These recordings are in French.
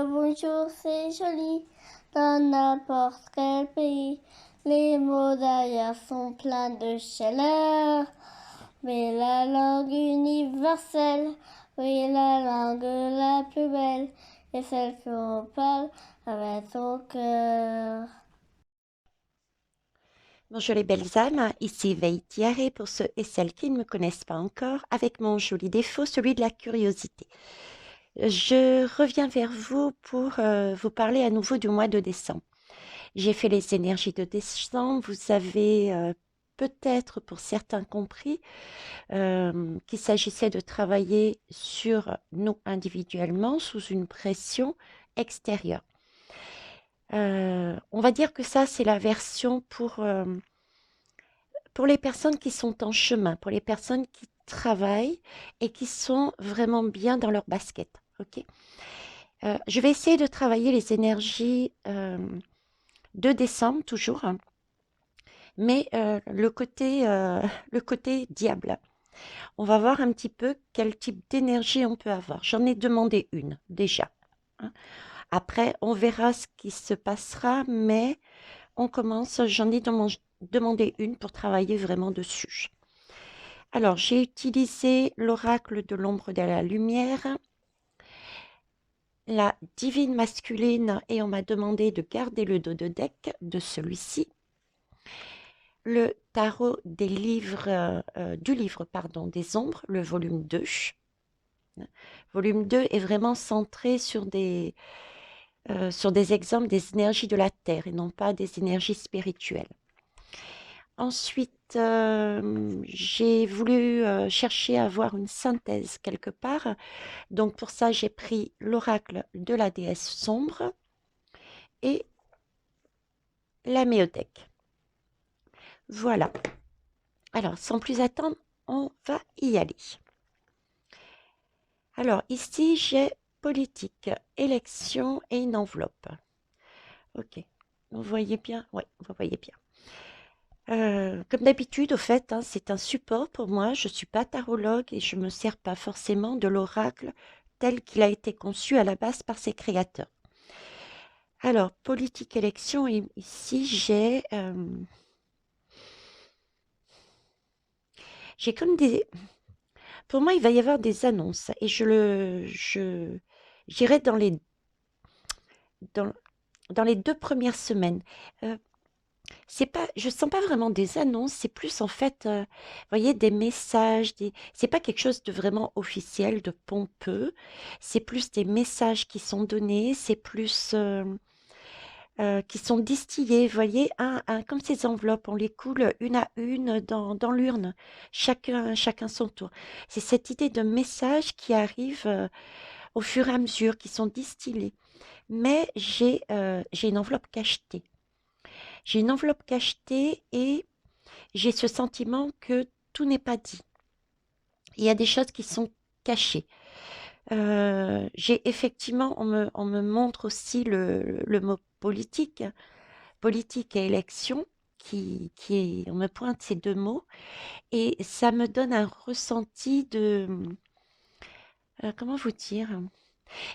bonjour, c'est joli. Dans n'importe quel pays, les mots d'ailleurs sont pleins de chaleur. Mais la langue universelle, oui, la langue la plus belle, est celle qu'on parle avec son cœur. Bonjour les belles âmes, ici Veille Thierry pour ceux et celles qui ne me connaissent pas encore, avec mon joli défaut, celui de la curiosité. Je reviens vers vous pour vous parler à nouveau du mois de décembre. J'ai fait les énergies de décembre, vous avez peut-être pour certains compris qu'il s'agissait de travailler sur nous individuellement sous une pression extérieure. On va dire que ça, c'est la version pour les personnes qui sont en chemin, pour les personnes qui travaillent et qui sont vraiment bien dans leur basket. Ok. Je vais essayer de travailler les énergies de décembre toujours, hein, mais le côté diable. On va voir un petit peu quel type d'énergie on peut avoir. J'en ai demandé une déjà, hein. Après, on verra ce qui se passera, mais on commence. Demandé une pour travailler vraiment dessus. Alors, j'ai utilisé l'oracle de l'ombre de la lumière, la divine masculine, et on m'a demandé de garder le dos de deck de celui-ci. Le tarot des livres, du livre, pardon, des ombres, le volume 2. Volume 2 est vraiment centré sur des exemples des énergies de la Terre et non pas des énergies spirituelles. Ensuite, j'ai voulu chercher à avoir une synthèse quelque part. Donc pour ça, j'ai pris l'oracle de la déesse sombre et la méothèque. Voilà. Alors, sans plus attendre, on va y aller. Alors, ici, j'ai politique, élection et une enveloppe. Ok. Vous voyez bien? Oui, vous voyez bien. Comme d'habitude, au fait, hein, c'est un support pour moi. Je ne suis pas tarologue et je ne me sers pas forcément de l'oracle tel qu'il a été conçu à la base par ses créateurs. Alors, politique élection, et ici j'ai comme des. Pour moi, il va y avoir des annonces et j'irai dans, dans les 2 premières semaines. Euh, c'est pas, je sens pas vraiment des annonces, c'est plus en fait, vous voyez, des messages, c'est pas quelque chose de vraiment officiel, de pompeux. C'est plus des messages qui sont donnés, c'est plus qui sont distillées, vous voyez, comme ces enveloppes, on les coule une à une dans l'urne, chacun son tour. C'est cette idée de messages qui arrivent au fur et à mesure, qui sont distillés. Mais j'ai une enveloppe cachetée. J'ai une enveloppe cachetée et j'ai ce sentiment que tout n'est pas dit. Il y a des choses qui sont cachées. J'ai effectivement, on me montre aussi le mot politique. Politique et élection, on me pointe ces 2 mots et ça me donne un ressenti de, comment vous dire?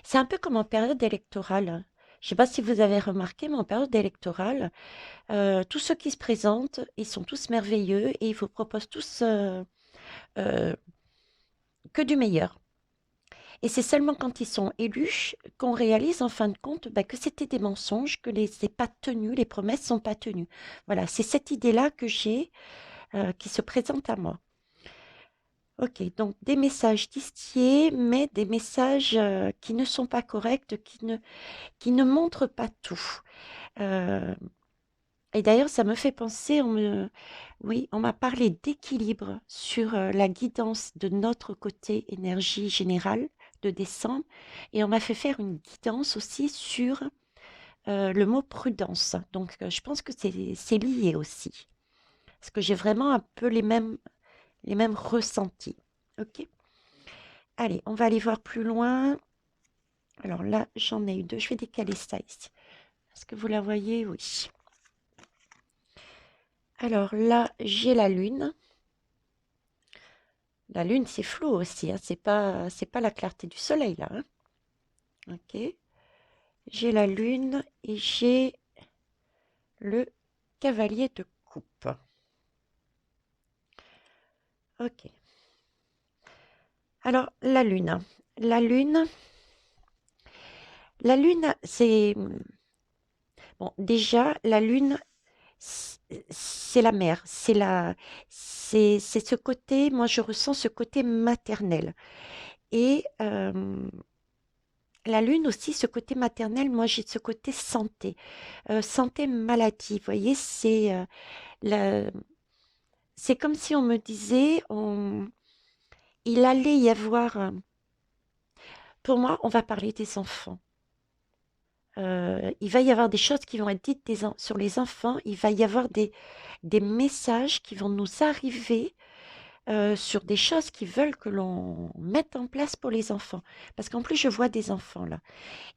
C'est un peu comme en période électorale. Je ne sais pas si vous avez remarqué, mais en période électorale, tous ceux qui se présentent, ils sont tous merveilleux et ils vous proposent tous euh, que du meilleur. Et c'est seulement quand ils sont élus qu'on réalise en fin de compte bah, que c'était des mensonges, que c'est pas tenu, les promesses sont pas tenues. Voilà, c'est cette idée-là que j'ai qui se présente à moi. Ok, donc des messages distillés, mais des messages qui ne sont pas corrects, qui ne montrent pas tout. Euh, et d'ailleurs, ça me fait penser, oui, on m'a parlé d'équilibre sur la guidance de notre côté énergie générale de décembre, et on m'a fait faire une guidance aussi sur le mot prudence. Donc, je pense que c'est lié aussi, parce que j'ai vraiment un peu les mêmes ressentis. Ok. Allez, on va aller voir plus loin. Alors là, j'en ai eu 2. Je vais décaler ça ici. Est-ce que vous la voyez? Oui. Alors là, j'ai la lune. La lune, c'est flou aussi, hein. C'est pas la clarté du soleil là, hein. Ok. J'ai la lune et j'ai le cavalier de coupe. Ok. Alors, la lune. La lune, la lune, c'est... Bon, déjà, la lune, c'est la mère. C'est ce côté, moi, je ressens ce côté maternel. Et la lune aussi, ce côté maternel, moi, j'ai ce côté santé. Santé, maladie, vous voyez, la- c'est comme si on me disait, il allait y avoir... pour moi, on va parler des enfants. Il va y avoir des choses qui vont être dites sur les enfants. Il va y avoir des messages qui vont nous arriver sur des choses qui veulent que l'on mette en place pour les enfants. Parce qu'en plus, je vois des enfants là.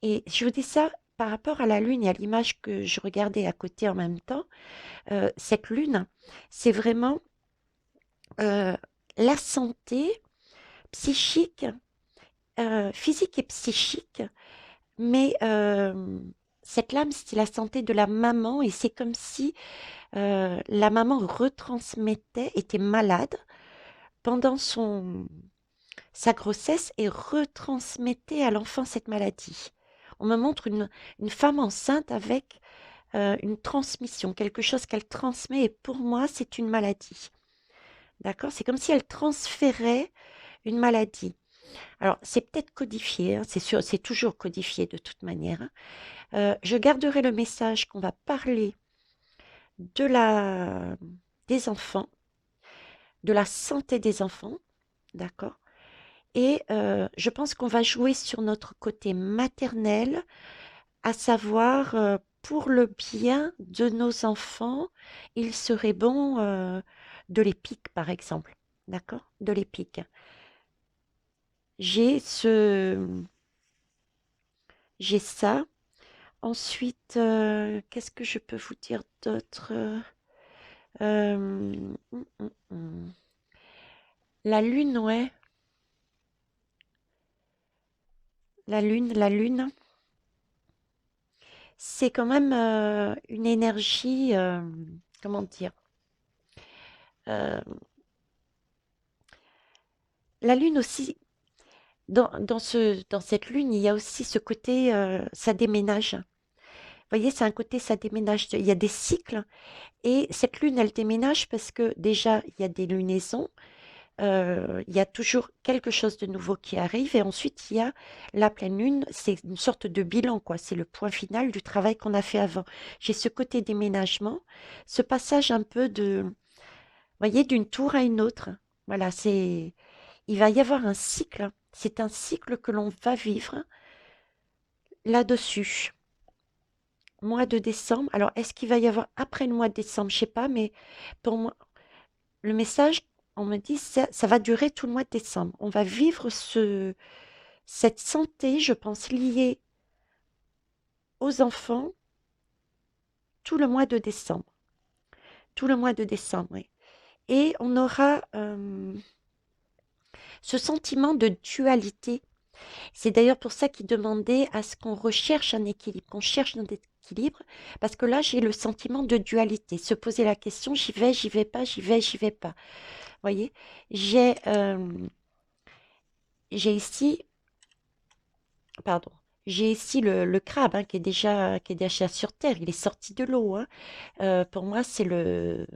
Et je vous dis ça par rapport à la lune et à l'image que je regardais à côté en même temps. Cette lune, c'est vraiment euh, la santé psychique, physique et psychique. Mais cette lame, c'est la santé de la maman et c'est comme si la maman retransmettait, était malade pendant sa grossesse et retransmettait à l'enfant cette maladie. On me montre une femme enceinte avec une transmission, quelque chose qu'elle transmet et pour moi, c'est une maladie. D'accord? C'est comme si elle transférait une maladie. Alors, c'est peut-être codifié, hein, c'est sûr, c'est toujours codifié de toute manière, hein. Je garderai le message qu'on va parler de des enfants, de la santé des enfants, d'accord? Et je pense qu'on va jouer sur notre côté maternel, à savoir, pour le bien de nos enfants, il serait bon de l'épique, par exemple, d'accord? De l'épique. J'ai ce, j'ai ça. Ensuite, qu'est-ce que je peux vous dire d'autre? Mmh. La lune, ouais. La lune, c'est quand même une énergie, comment dire? Euh, la lune aussi, dans cette lune, il y a aussi ce côté, ça déménage. Vous voyez, c'est un côté, ça déménage. Il y a des cycles et cette lune, elle déménage parce que déjà, il y a des lunaisons. Il y a toujours quelque chose de nouveau qui arrive et ensuite il y a la pleine lune, c'est une sorte de bilan quoi, c'est le point final du travail qu'on a fait avant. J'ai ce côté déménagement, ce passage un peu vous voyez, d'une tour à une autre. Voilà, il va y avoir un cycle, c'est un cycle que l'on va vivre là-dessus. Mois de décembre, alors est-ce qu'il va y avoir après le mois de décembre, je sais pas, mais pour moi, le message, on me dit, ça va durer tout le mois de décembre. On va vivre cette santé, je pense, liée aux enfants tout le mois de décembre. Tout le mois de décembre, oui. Et on aura ce sentiment de dualité. C'est d'ailleurs pour ça qu'il demandait à ce qu'on recherche un équilibre, qu'on cherche un équilibre, parce que là, j'ai le sentiment de dualité. Se poser la question, j'y vais pas, j'y vais, j'y vais pas. Vous voyez, j'ai ici pardon, j'ai ici le crabe hein, qui est déjà sur Terre. Il est sorti de l'eau, hein. Pour moi, c'est le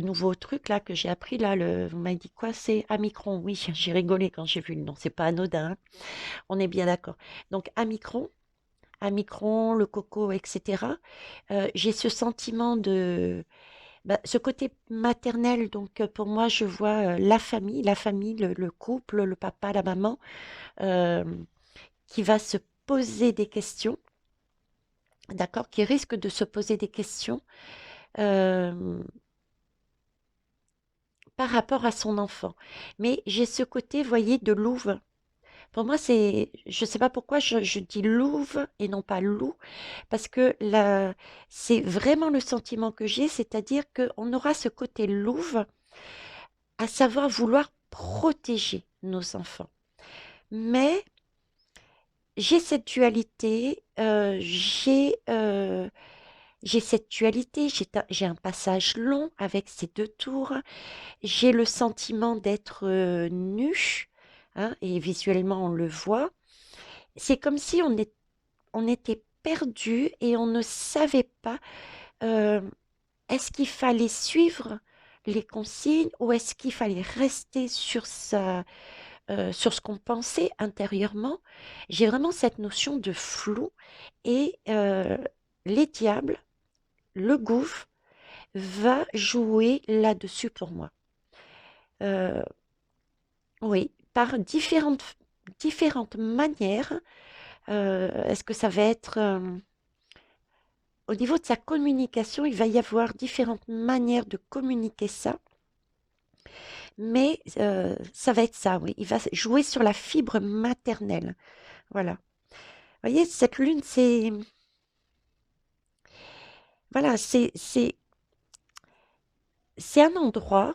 nouveau truc là que j'ai appris là. Vous m'avez dit quoi? C'est Amicron. Oui, j'ai rigolé quand j'ai vu le nom. C'est pas anodin, hein. On est bien d'accord. Donc Amicron, le coco, etc. J'ai ce sentiment ce côté maternel. Donc pour moi, je vois la famille, le couple, le papa, la maman, euh, qui va se poser des questions, d'accord, qui risque de se poser des questions euh, par rapport à son enfant. Mais j'ai ce côté, voyez, de louve. Pour moi, je ne sais pas pourquoi je dis louve et non pas loup, parce que c'est vraiment le sentiment que j'ai, c'est-à-dire qu'on aura ce côté louve, à savoir vouloir protéger nos enfants. Mais j'ai cette dualité, j'ai cette dualité, j'ai un passage long avec ces 2 tours. J'ai le sentiment d'être, nue, hein, et visuellement on le voit. C'est comme si on était perdu et on ne savait pas, hem, est-ce qu'il fallait suivre les consignes ou est-ce qu'il fallait rester sur ce qu'on pensait intérieurement? J'ai vraiment cette notion de flou et les diables, le gouffre va jouer là-dessus pour moi. Heu, oui, par différentes manières. Est-ce que ça va être, au niveau de sa communication, il va y avoir différentes manières de communiquer ça, mais ça va être ça, oui. Il va jouer sur la fibre maternelle. Voilà. Vous voyez, cette lune, c'est voilà, c'est un endroit,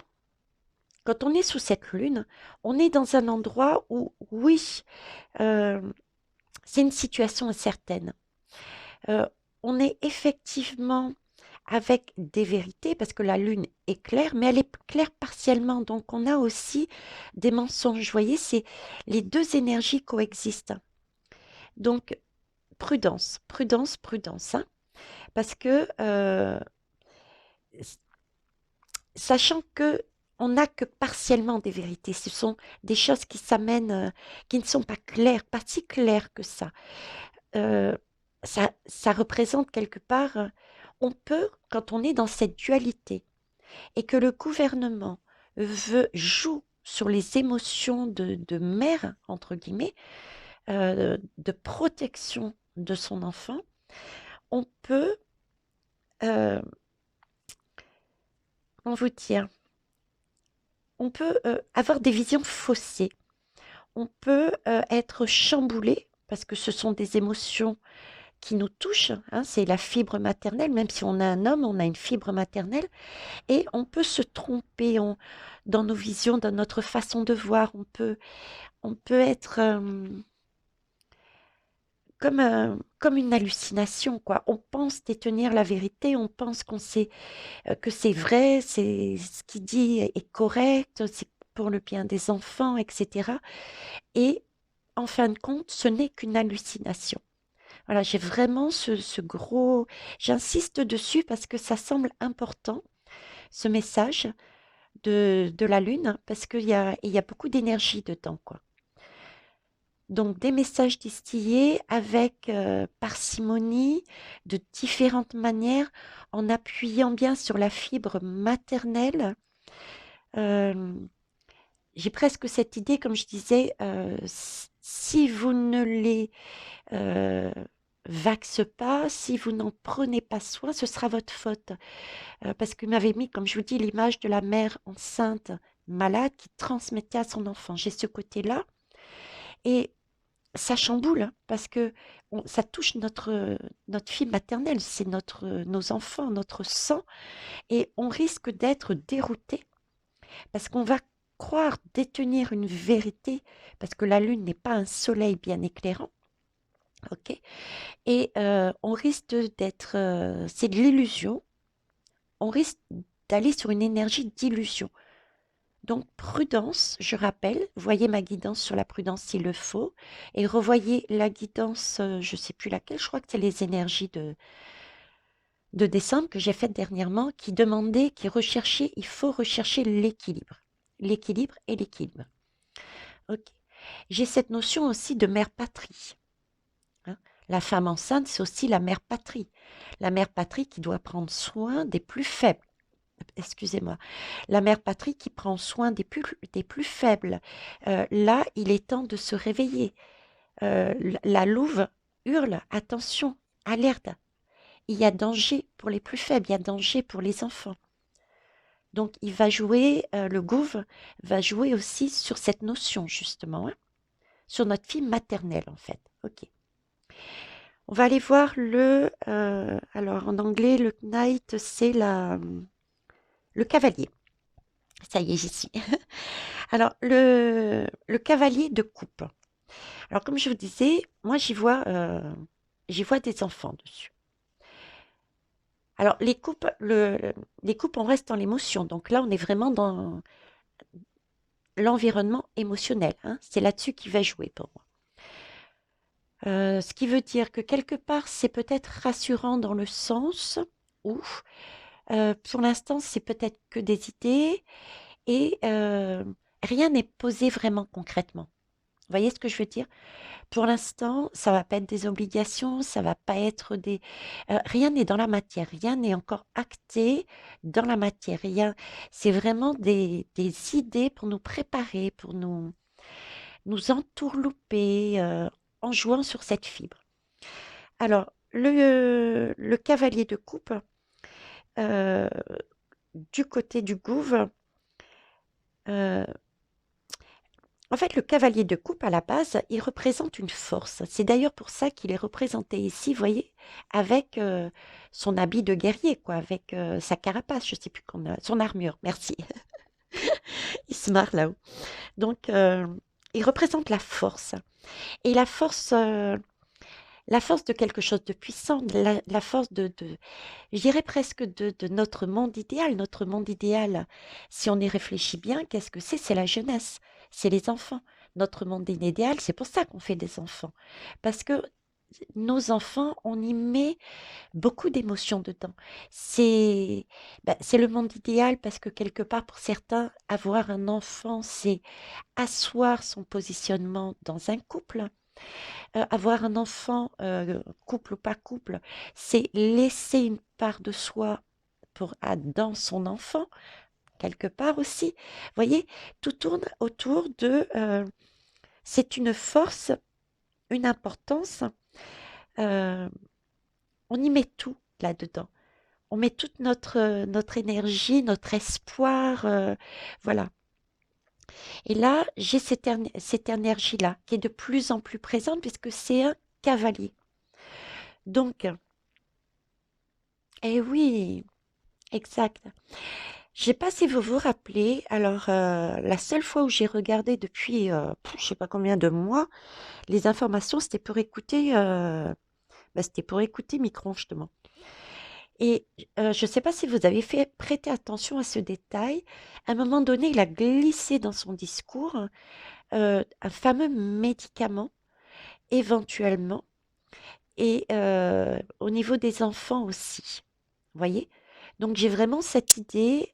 quand on est sous cette lune, on est dans un endroit où, oui, euh, c'est une situation incertaine. Euh, on est effectivement avec des vérités, parce que la lune est claire, mais elle est claire partiellement. Donc, on a aussi des mensonges. Vous voyez, c'est les deux énergies coexistent. Donc, prudence, prudence, prudence, hein, parce que sachant que on n'a que partiellement des vérités, ce sont des choses qui s'amènent, qui ne sont pas claires, pas si claires que ça. Euh, ça représente quelque part, on peut, quand on est dans cette dualité, et que le gouvernement joue sur les émotions de mère, entre guillemets, de protection de son enfant, on peut, euh, comment vous dire, on peut avoir des visions faussées, on peut être chamboulé parce que ce sont des émotions qui nous touchent, hein, c'est la fibre maternelle, même si on a un homme, on a une fibre maternelle, et on peut se tromper dans nos visions, dans notre façon de voir, on peut être comme une hallucination, quoi. On pense détenir la vérité, on pense qu'on sait que c'est vrai, c'est ce qu'il dit est correct, c'est pour le bien des enfants, etc. Et en fin de compte, ce n'est qu'une hallucination. Voilà, j'ai vraiment ce gros... J'insiste dessus parce que ça semble important, ce message de la Lune, parce il y a beaucoup d'énergie dedans, quoi. Donc des messages distillés avec parcimonie, de différentes manières, en appuyant bien sur la fibre maternelle. Euh, j'ai presque cette idée, comme je disais, si vous ne les euh, vaxe pas, si vous n'en prenez pas soin, ce sera votre faute. Parce qu'il m'avait mis, comme je vous dis, l'image de la mère enceinte malade qui transmettait à son enfant. J'ai ce côté-là. Et ça chamboule, hein, parce que ça touche notre fille maternelle, c'est nos enfants, notre sang, et on risque d'être dérouté parce qu'on va croire détenir une vérité, parce que la lune n'est pas un soleil bien éclairant, ok? Et on risque d'être, c'est de l'illusion, on risque d'aller sur une énergie d'illusion. Donc prudence, je rappelle, voyez ma guidance sur la prudence s'il le faut, et revoyez la guidance, je ne sais plus laquelle, je crois que c'est les énergies de décembre que j'ai faites dernièrement, qui demandait, qui recherchait, il faut rechercher l'équilibre. L'équilibre et l'équilibre. Ok. J'ai cette notion aussi de mère patrie, hein. La femme enceinte, c'est aussi la mère patrie. La mère patrie qui doit prendre soin des plus faibles. Excusez-moi. La mère patrie qui prend soin des plus faibles. Là, il est temps de se réveiller. La louve hurle, attention, alerte. Il y a danger pour les plus faibles, il y a danger pour les enfants. Donc, il va jouer, le gouffre va jouer aussi sur cette notion, justement, hein, sur notre fille maternelle, en fait. Ok. On va aller voir alors en anglais, le knight, c'est le cavalier. Ça y est, j'y suis. Alors, le cavalier de coupe. Alors, comme je vous disais, moi, j'y vois des enfants dessus. Alors, les coupes, on reste dans l'émotion. Donc là, on est vraiment dans l'environnement émotionnel, hein. C'est là-dessus qui va jouer pour moi. Ce qui veut dire que quelque part, c'est peut-être rassurant dans le sens où, pour l'instant, c'est peut-être que des idées et rien n'est posé vraiment concrètement. Vous voyez ce que je veux dire? Pour l'instant, ça va pas être des obligations, ça va pas être des rien n'est dans la matière, rien n'est encore acté dans la matière, rien c'est vraiment des idées pour nous préparer, pour nous entourlouper, en jouant sur cette fibre. Alors le cavalier de coupe, heu, du côté du gouve, heu en fait, le cavalier de coupe, à la base, il représente une force. C'est d'ailleurs pour ça qu'il est représenté ici, vous voyez, avec son habit de guerrier, quoi, avec sa carapace, je sais plus qu'on a, son armure, merci. Il se marre là-haut. Donc, il représente la force. Et la force de quelque chose de puissant, la force je dirais presque de notre monde idéal. Notre monde idéal, si on y réfléchit bien, qu'est-ce que c'est? C'est la jeunesse, c'est les enfants. Notre monde idéal, c'est pour ça qu'on fait des enfants. Parce que nos enfants, on y met beaucoup d'émotions dedans. C'est c'est le monde idéal parce que quelque part, pour certains, avoir un enfant, c'est asseoir son positionnement dans un couple. Avoir un enfant, couple ou pas couple, c'est laisser une part de soi dans son enfant, quelque part aussi. Vous voyez, tout tourne autour c'est une force, une importance, euh, on y met tout là-dedans. On met toute notre énergie, notre espoir, voilà. Et là, j'ai cette énergie-là qui est de plus en plus présente puisque c'est un cavalier. Donc, eh oui, exact. Je sais pas si vous vous rappelez, alors la seule fois où j'ai regardé depuis je sais pas combien de mois, les informations, c'était pour écouter Micron justement. Et je ne sais pas si vous avez fait prêter attention à ce détail. À un moment donné, il a glissé dans son discours un fameux médicament, éventuellement, et au niveau des enfants aussi. Vous voyez? Donc j'ai vraiment cette idée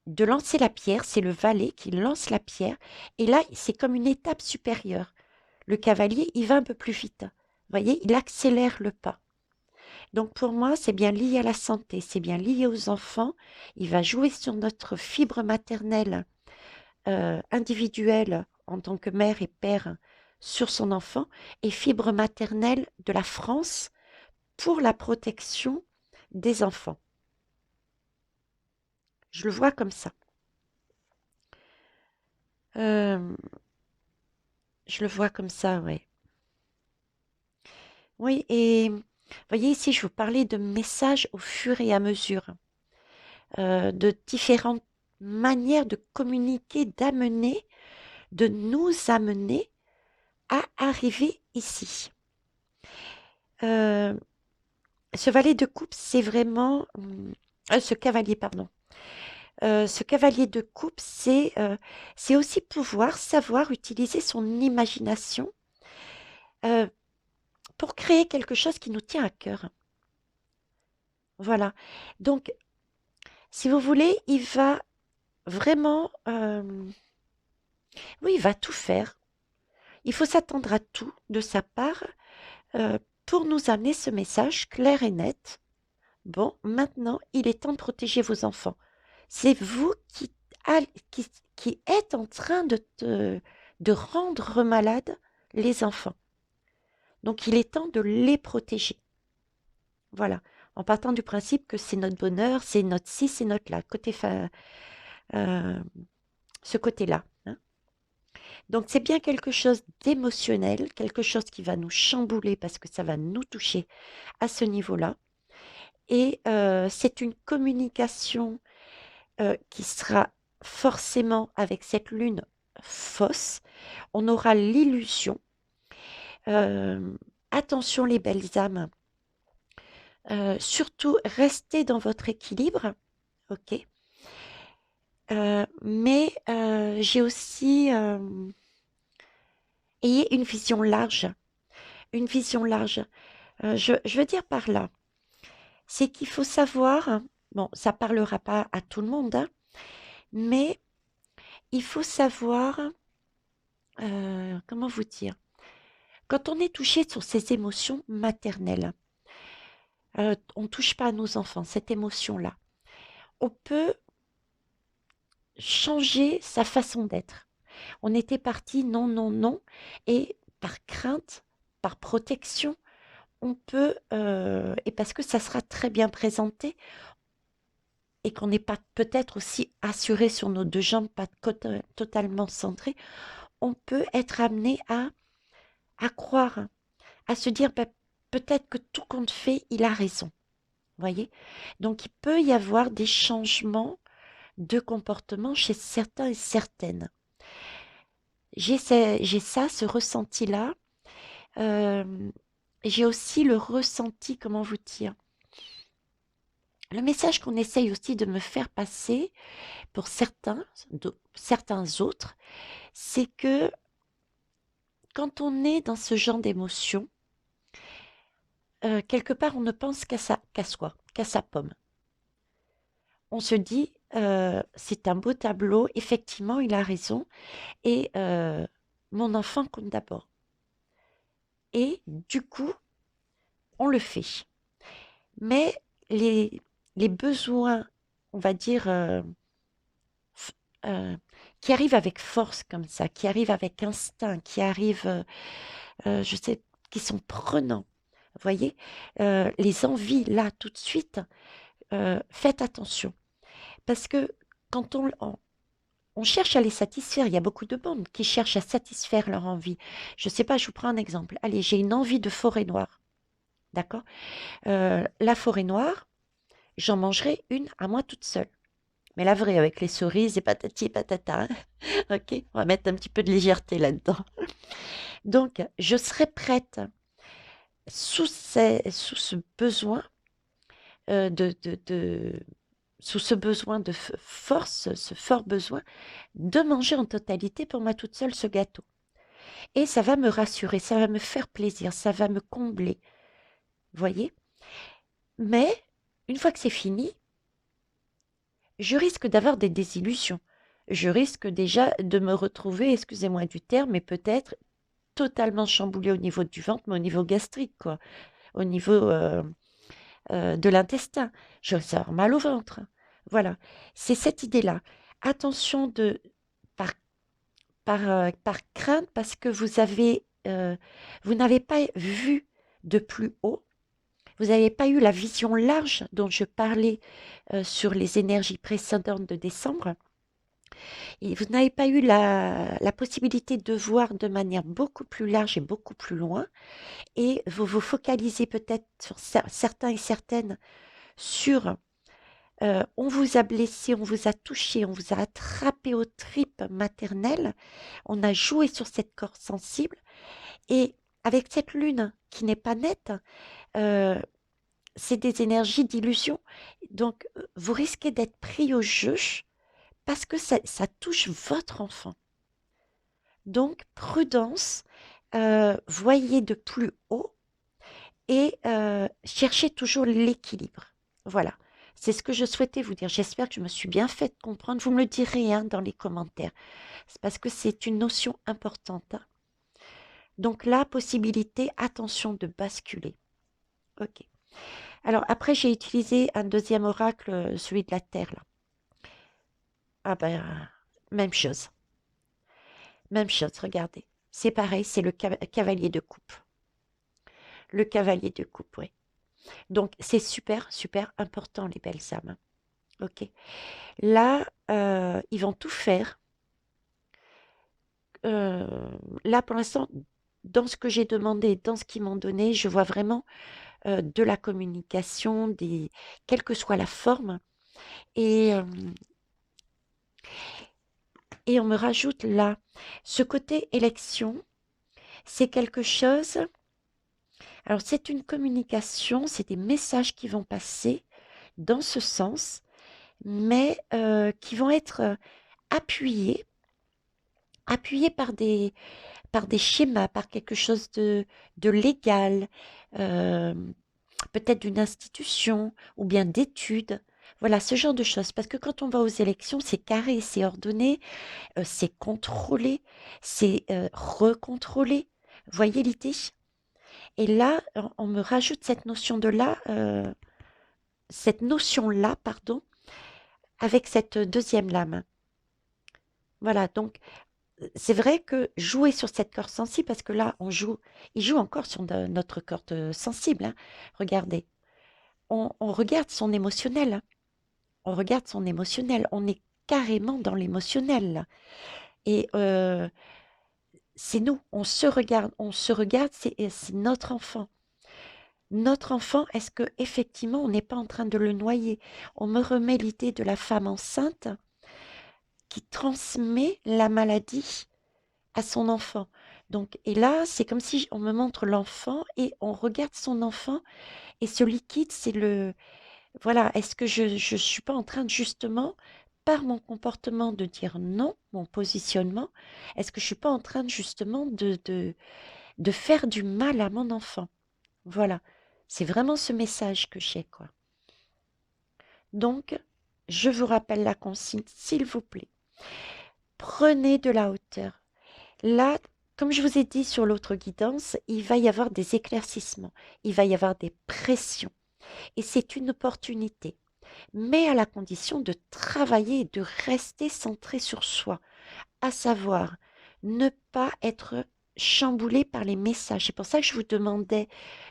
de lancer la pierre, c'est le valet qui lance la pierre, et là, c'est comme une étape supérieure. Le cavalier, il va un peu plus vite. Vous voyez, il accélère le pas. Donc pour moi, c'est bien lié à la santé, c'est bien lié aux enfants. Il va jouer sur notre fibre maternelle individuelle en tant que mère et père sur son enfant et fibre maternelle de la France pour la protection des enfants. Je le vois comme ça. Euh, je le vois comme ça, ouais. Oui, et vous voyez ici, je vous parlais de messages au fur et à mesure, de différentes manières de communiquer, de nous amener à arriver ici. Euh, ce valet de coupe, c'est vraiment... ce cavalier, pardon. Ce cavalier de coupe, c'est aussi pouvoir savoir utiliser son imagination euh, pour créer quelque chose qui nous tient à cœur. Voilà. Donc, si vous voulez, il va vraiment... oui, il va tout faire. Il faut s'attendre à tout de sa part pour nous amener ce message clair et net. Bon, maintenant, il est temps de protéger vos enfants. C'est vous qui, qui êtes en train de rendre malades les enfants. Donc, il est temps de les protéger. Voilà. En partant du principe que c'est notre bonheur, c'est notre ci, c'est notre là, euh, ce côté-là, hein. Donc, c'est bien quelque chose d'émotionnel, quelque chose qui va nous chambouler parce que ça va nous toucher à ce niveau-là. Et c'est une communication qui sera forcément avec cette lune fausse. On aura l'illusion. Euh, Attention les belles âmes. Surtout, restez dans votre équilibre. Ok. Mais j'ai aussi ayez une vision large. Une vision large. Je veux dire par là, c'est qu'il faut savoir, bon, ça parlera pas à tout le monde, hein, mais il faut savoir, comment vous dire, quand on est touché sur ces émotions maternelles, on touche pas à nos enfants, cette émotion-là. On peut changer sa façon d'être. On était parti non, non, non, et par crainte, par protection, on peut, et parce que ça sera très bien présenté, et qu'on n'est pas peut-être aussi assuré sur nos deux jambes, pas totalement centré, on peut être amené à croire, à se dire bah, peut-être que tout compte fait, il a raison. Voyez. Donc il peut y avoir des changements de comportement chez certains et certaines. J'ai ça, ce ressenti-là. Euh, j'ai aussi le ressenti, comment vous dire, le message qu'on essaye aussi de me faire passer pour certains autres, c'est que quand on est dans ce genre d'émotion, quelque part, on ne pense qu'à soi, qu'à sa pomme. On se dit, c'est un beau tableau, effectivement, il a raison, et mon enfant compte d'abord. Et du coup, on le fait. Mais les, les besoins, on va dire, f- euh, qui arrivent avec force comme ça, qui arrivent avec instinct, qui arrivent, je sais, qui sont prenants. Vous voyez, les envies là tout de suite, faites attention. Parce que quand on cherche à les satisfaire, il y a beaucoup de monde qui cherchent à satisfaire leur envie. Je ne sais pas, je vous prends un exemple. Allez, j'ai une envie de forêt noire. D'accord. La forêt noire, j'en mangerai une à moi toute seule. Mais la vraie, avec les cerises et patati et patata. Hein. Ok, on va mettre un petit peu de légèreté là-dedans. Donc, je serai prête sous ce besoin sous ce besoin de force, ce fort besoin de manger en totalité pour moi toute seule ce gâteau. Et ça va me rassurer, ça va me faire plaisir, ça va me combler. Voyez. Mais une fois que c'est fini, je risque d'avoir des désillusions. Je risque déjà de me retrouver, excusez-moi du terme, mais peut-être totalement chamboulée au niveau du ventre, mais au niveau gastrique, quoi. Au niveau de l'intestin. Je vais avoir mal au ventre. Voilà. C'est cette idée-là. Attention par, par crainte, parce que vous n'avez pas vu de plus haut. Vous n'avez pas eu la vision large dont je parlais sur les énergies précédentes de décembre. Et vous n'avez pas eu la possibilité de voir de manière beaucoup plus large et beaucoup plus loin. Et vous vous focalisez peut-être sur certains et certaines sur on vous a blessé, on vous a touché, on vous a attrapé aux tripes maternelles, on a joué sur cette corde sensible. Et avec cette lune qui n'est pas nette, euh, c'est des énergies d'illusion. Donc, vous risquez d'être pris au jeu parce que ça touche votre enfant. Donc, prudence, voyez de plus haut et cherchez toujours l'équilibre. Voilà, c'est ce que je souhaitais vous dire. J'espère que je me suis bien fait comprendre. Vous me le direz hein, dans les commentaires. C'est parce que c'est une notion importante. Hein. Donc, la possibilité, attention de basculer. Ok. Alors, après, j'ai utilisé un deuxième oracle, celui de la Terre. Là. Ah ben, même chose. Même chose, regardez. C'est pareil, c'est le cavalier de coupe. Le cavalier de coupe, oui. Donc, c'est super, super important, les belles âmes. Ok. Là, ils vont tout faire. Euh, Là, pour l'instant, dans ce que j'ai demandé, dans ce qu'ils m'ont donné, je vois vraiment de la communication, quelle que soit la forme. Et Et on me rajoute là, ce côté élection, c'est quelque chose, alors c'est une communication, c'est des messages qui vont passer dans ce sens, mais qui vont être appuyés, appuyés par des schémas, par quelque chose de légal, euh, peut-être d'une institution ou bien d'études. Voilà, ce genre de choses. Parce que quand on va aux élections, c'est carré, c'est ordonné, c'est contrôlé, c'est recontrôlé. Voyez l'idée? Et là, on me rajoute cette notion de là, cette notion-là, pardon, avec cette deuxième lame. Voilà, donc c'est vrai que jouer sur cette corde sensible, parce que là, il joue encore sur notre corde sensible, hein. Regardez, on regarde son émotionnel, hein. On regarde son émotionnel, on est carrément dans l'émotionnel, là. Et c'est nous, on se regarde, c'est notre enfant. Notre enfant, est-ce que effectivement on n'est pas en train de le noyer? On me remet l'idée de la femme enceinte qui transmet la maladie à son enfant. Donc, et là, c'est comme si on me montre l'enfant et on regarde son enfant et ce liquide, c'est le, voilà, est-ce que je suis pas en train de justement, par mon comportement, de dire non, mon positionnement, est-ce que je suis pas en train de justement de faire du mal à mon enfant? Voilà, c'est vraiment ce message que j'ai, quoi. Donc, je vous rappelle la consigne, s'il vous plaît. Prenez de la hauteur. Là, comme je vous ai dit sur l'autre guidance, il va y avoir des éclaircissements, il va y avoir des pressions. Et c'est une opportunité, mais à la condition de travailler et de rester centré sur soi, à savoir ne pas être chamboulé par les messages. C'est pour ça que je vous demandais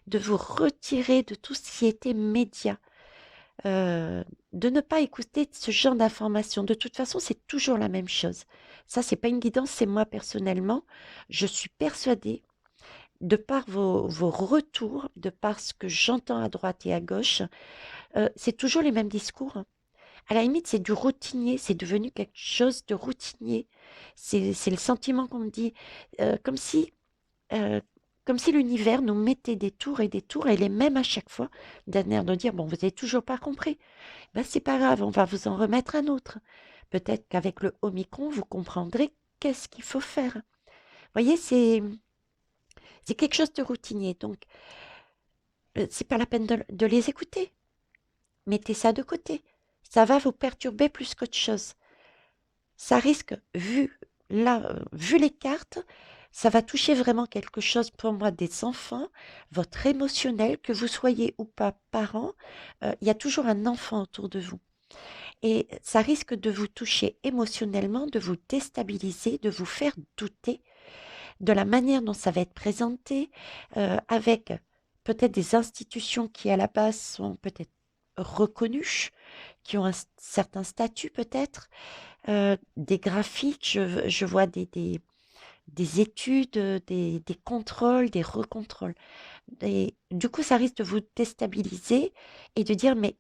de vous retirer de tout ce qui était média, de ne pas écouter ce genre d'informations. De toute façon, c'est toujours la même chose. Ça, c'est pas une guidance, c'est moi personnellement. Je suis persuadée, de par vos retours, de par ce que j'entends à droite et à gauche, c'est toujours les mêmes discours, hein. À la limite, c'est du routinier, c'est devenu quelque chose de routinier. C'est le sentiment qu'on me dit, euh, comme si, euh, comme si l'univers nous mettait des tours, et les mêmes à chaque fois, d'un air de dire, bon, vous n'avez toujours pas compris. Ben, c'est pas grave, on va vous en remettre un autre. Peut-être qu'avec le Omicron, vous comprendrez qu'est-ce qu'il faut faire. Vous voyez, c'est quelque chose de routinier. Donc, c'est pas la peine de les écouter. Mettez ça de côté. Ça va vous perturber plus qu'autre chose. Ça risque, vu là, vu les cartes, ça va toucher vraiment quelque chose pour moi des enfants, votre émotionnel, que vous soyez ou pas parent, il y a toujours un enfant autour de vous. Et ça risque de vous toucher émotionnellement, de vous déstabiliser, de vous faire douter de la manière dont ça va être présenté, avec peut-être des institutions qui à la base sont peut-être reconnues, qui ont un certain statut peut-être, des graphiques, je vois des études, des contrôles, des recontrôles. Et du coup, ça risque de vous déstabiliser et de dire, mais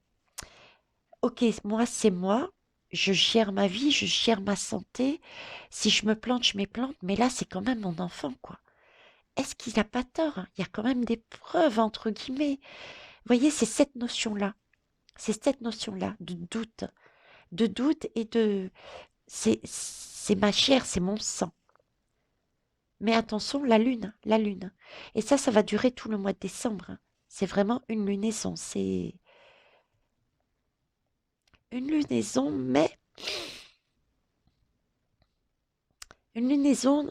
ok, moi, c'est moi, je gère ma vie, je gère ma santé. Si je me plante, je me plante, mais là, c'est quand même mon enfant, quoi. Est-ce qu'il n'a pas tort, hein? Il y a quand même des preuves, entre guillemets. Vous voyez, c'est cette notion-là. C'est cette notion-là de doute et de... C'est ma chair, c'est mon sang. Mais attention, la lune. Et ça va durer tout le mois de décembre, hein. C'est vraiment une lunaison. C'est une lunaison, mais une lunaison.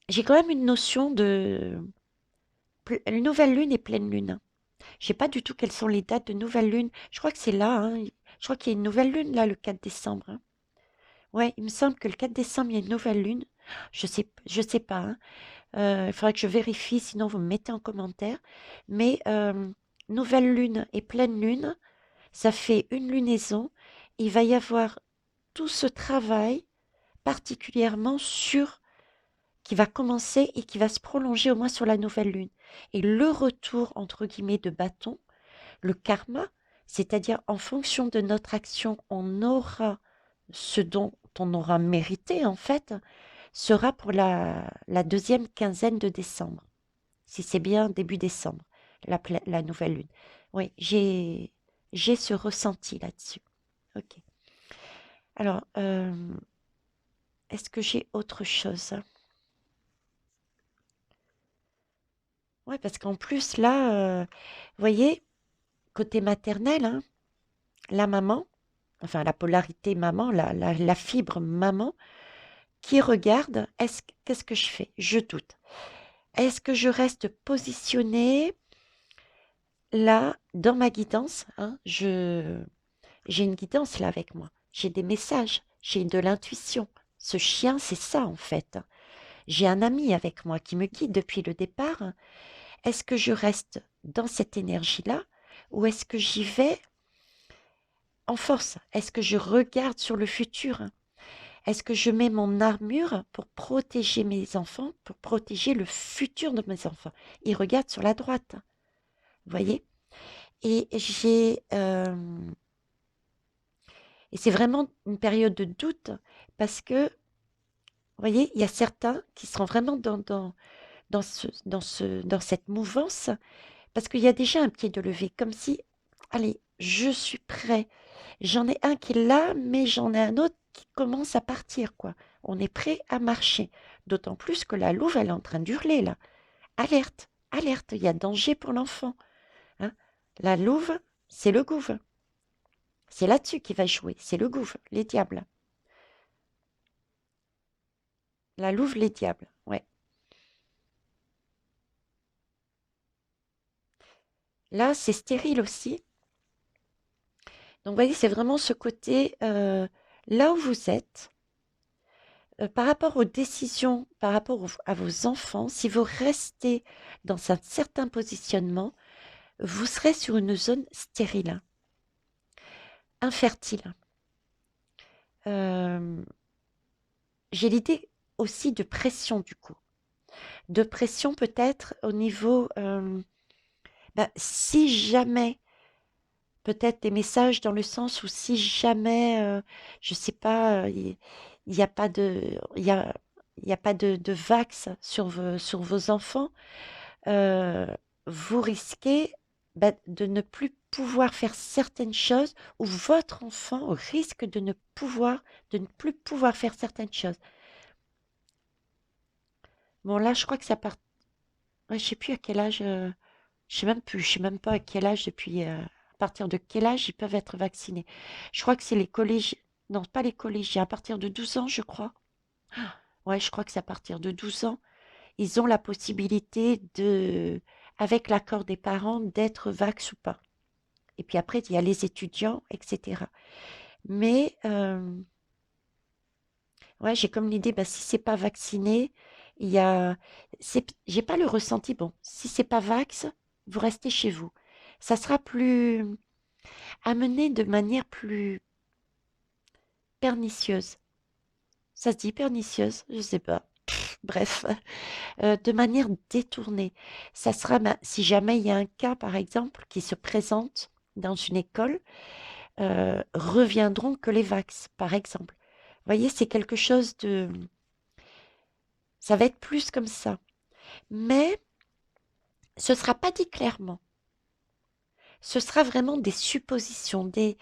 J'ai quand même une notion de nouvelle lune et pleine lune. Je sais pas du tout quelles sont les dates de nouvelle lune. Je crois que c'est là, hein. Je crois qu'il y a une nouvelle lune là le 4 décembre, hein. Ouais, il me semble que le 4 décembre, il y a une nouvelle lune. Je sais pas, hein. Il faudrait que je vérifie, sinon vous me mettez en commentaire. Mais nouvelle lune et pleine lune, ça fait une lunaison. Il va y avoir tout ce travail particulièrement sur qui va commencer et qui va se prolonger au moins sur la nouvelle lune. Et le retour, entre guillemets, de bâton, le karma, c'est-à-dire en fonction de notre action, on aura ce dont on aura mérité, en fait, sera pour la deuxième quinzaine de décembre. Si c'est bien début décembre, la nouvelle lune. Oui, j'ai ce ressenti là-dessus. Ok. Alors, est-ce que j'ai autre chose? Ouais, parce qu'en plus, là, vous voyez, côté maternel, hein, la maman, enfin la polarité maman, la fibre maman, qui regarde, qu'est-ce que je fais? Je doute. Est-ce que je reste positionnée là, dans ma guidance, hein, j'ai une guidance là avec moi. J'ai des messages, j'ai de l'intuition. Ce chien, c'est ça en fait. J'ai un ami avec moi qui me guide depuis le départ. Est-ce que je reste dans cette énergie-là ou est-ce que j'y vais en force? Est-ce que je regarde sur le futur? Est-ce que je mets mon armure pour protéger mes enfants, pour protéger le futur de mes enfants? Ils regardent sur la droite, vous voyez? Et et c'est vraiment une période de doute parce que, vous voyez, il y a certains qui seront vraiment dans cette mouvance parce qu'il y a déjà un pied de levé, comme si, allez, je suis prêt. J'en ai un qui est là, mais j'en ai un autre qui commence à partir, quoi. On est prêt à marcher. D'autant plus que la louve, elle est en train d'hurler, là. Alerte, alerte, il y a danger pour l'enfant, hein. La louve, c'est le gouffre. C'est là-dessus qu'il va jouer. C'est le gouffre, les diables. La louve, les diables, ouais. Là, c'est stérile aussi. Donc, vous voyez, c'est vraiment ce côté, là où vous êtes, par rapport aux décisions, par rapport à vos enfants, si vous restez dans un certain positionnement, vous serez sur une zone stérile, infertile. Euh, j'ai l'idée aussi de pression du coup. De pression peut-être au niveau, si jamais, peut-être des messages dans le sens où si jamais, je sais pas, il y a pas de, il y a pas de vax sur vos enfants, heu, vous risquez, de ne plus pouvoir faire certaines choses ou votre enfant risque de ne plus pouvoir faire certaines choses. Bon là, je crois que ça part ouais, je sais plus à quel âge, je sais même plus, je sais même pas à quel âge depuis, à partir de quel âge ils peuvent être vaccinés. Je crois que c'est les collèges non, pas les collégiens, à partir de 12 ans, je crois. Ouais, je crois que c'est à partir de 12 ans. Ils ont la possibilité de, avec l'accord des parents, d'être vax ou pas. Et puis après, il y a les étudiants, etc. Mais ouais, j'ai comme l'idée, si c'est pas vacciné, il y a, j'ai pas le ressenti. Bon, si c'est pas vax, vous restez chez vous. Ça sera plus amené de manière plus pernicieuse. Ça se dit pernicieuse, je sais pas. Bref, de manière détournée. Ça sera, si jamais il y a un cas, par exemple, qui se présente dans une école, reviendront que les vax, par exemple. Vous voyez, c'est quelque chose de... Ça va être plus comme ça. Mais ce ne sera pas dit clairement. Ce sera vraiment des suppositions, des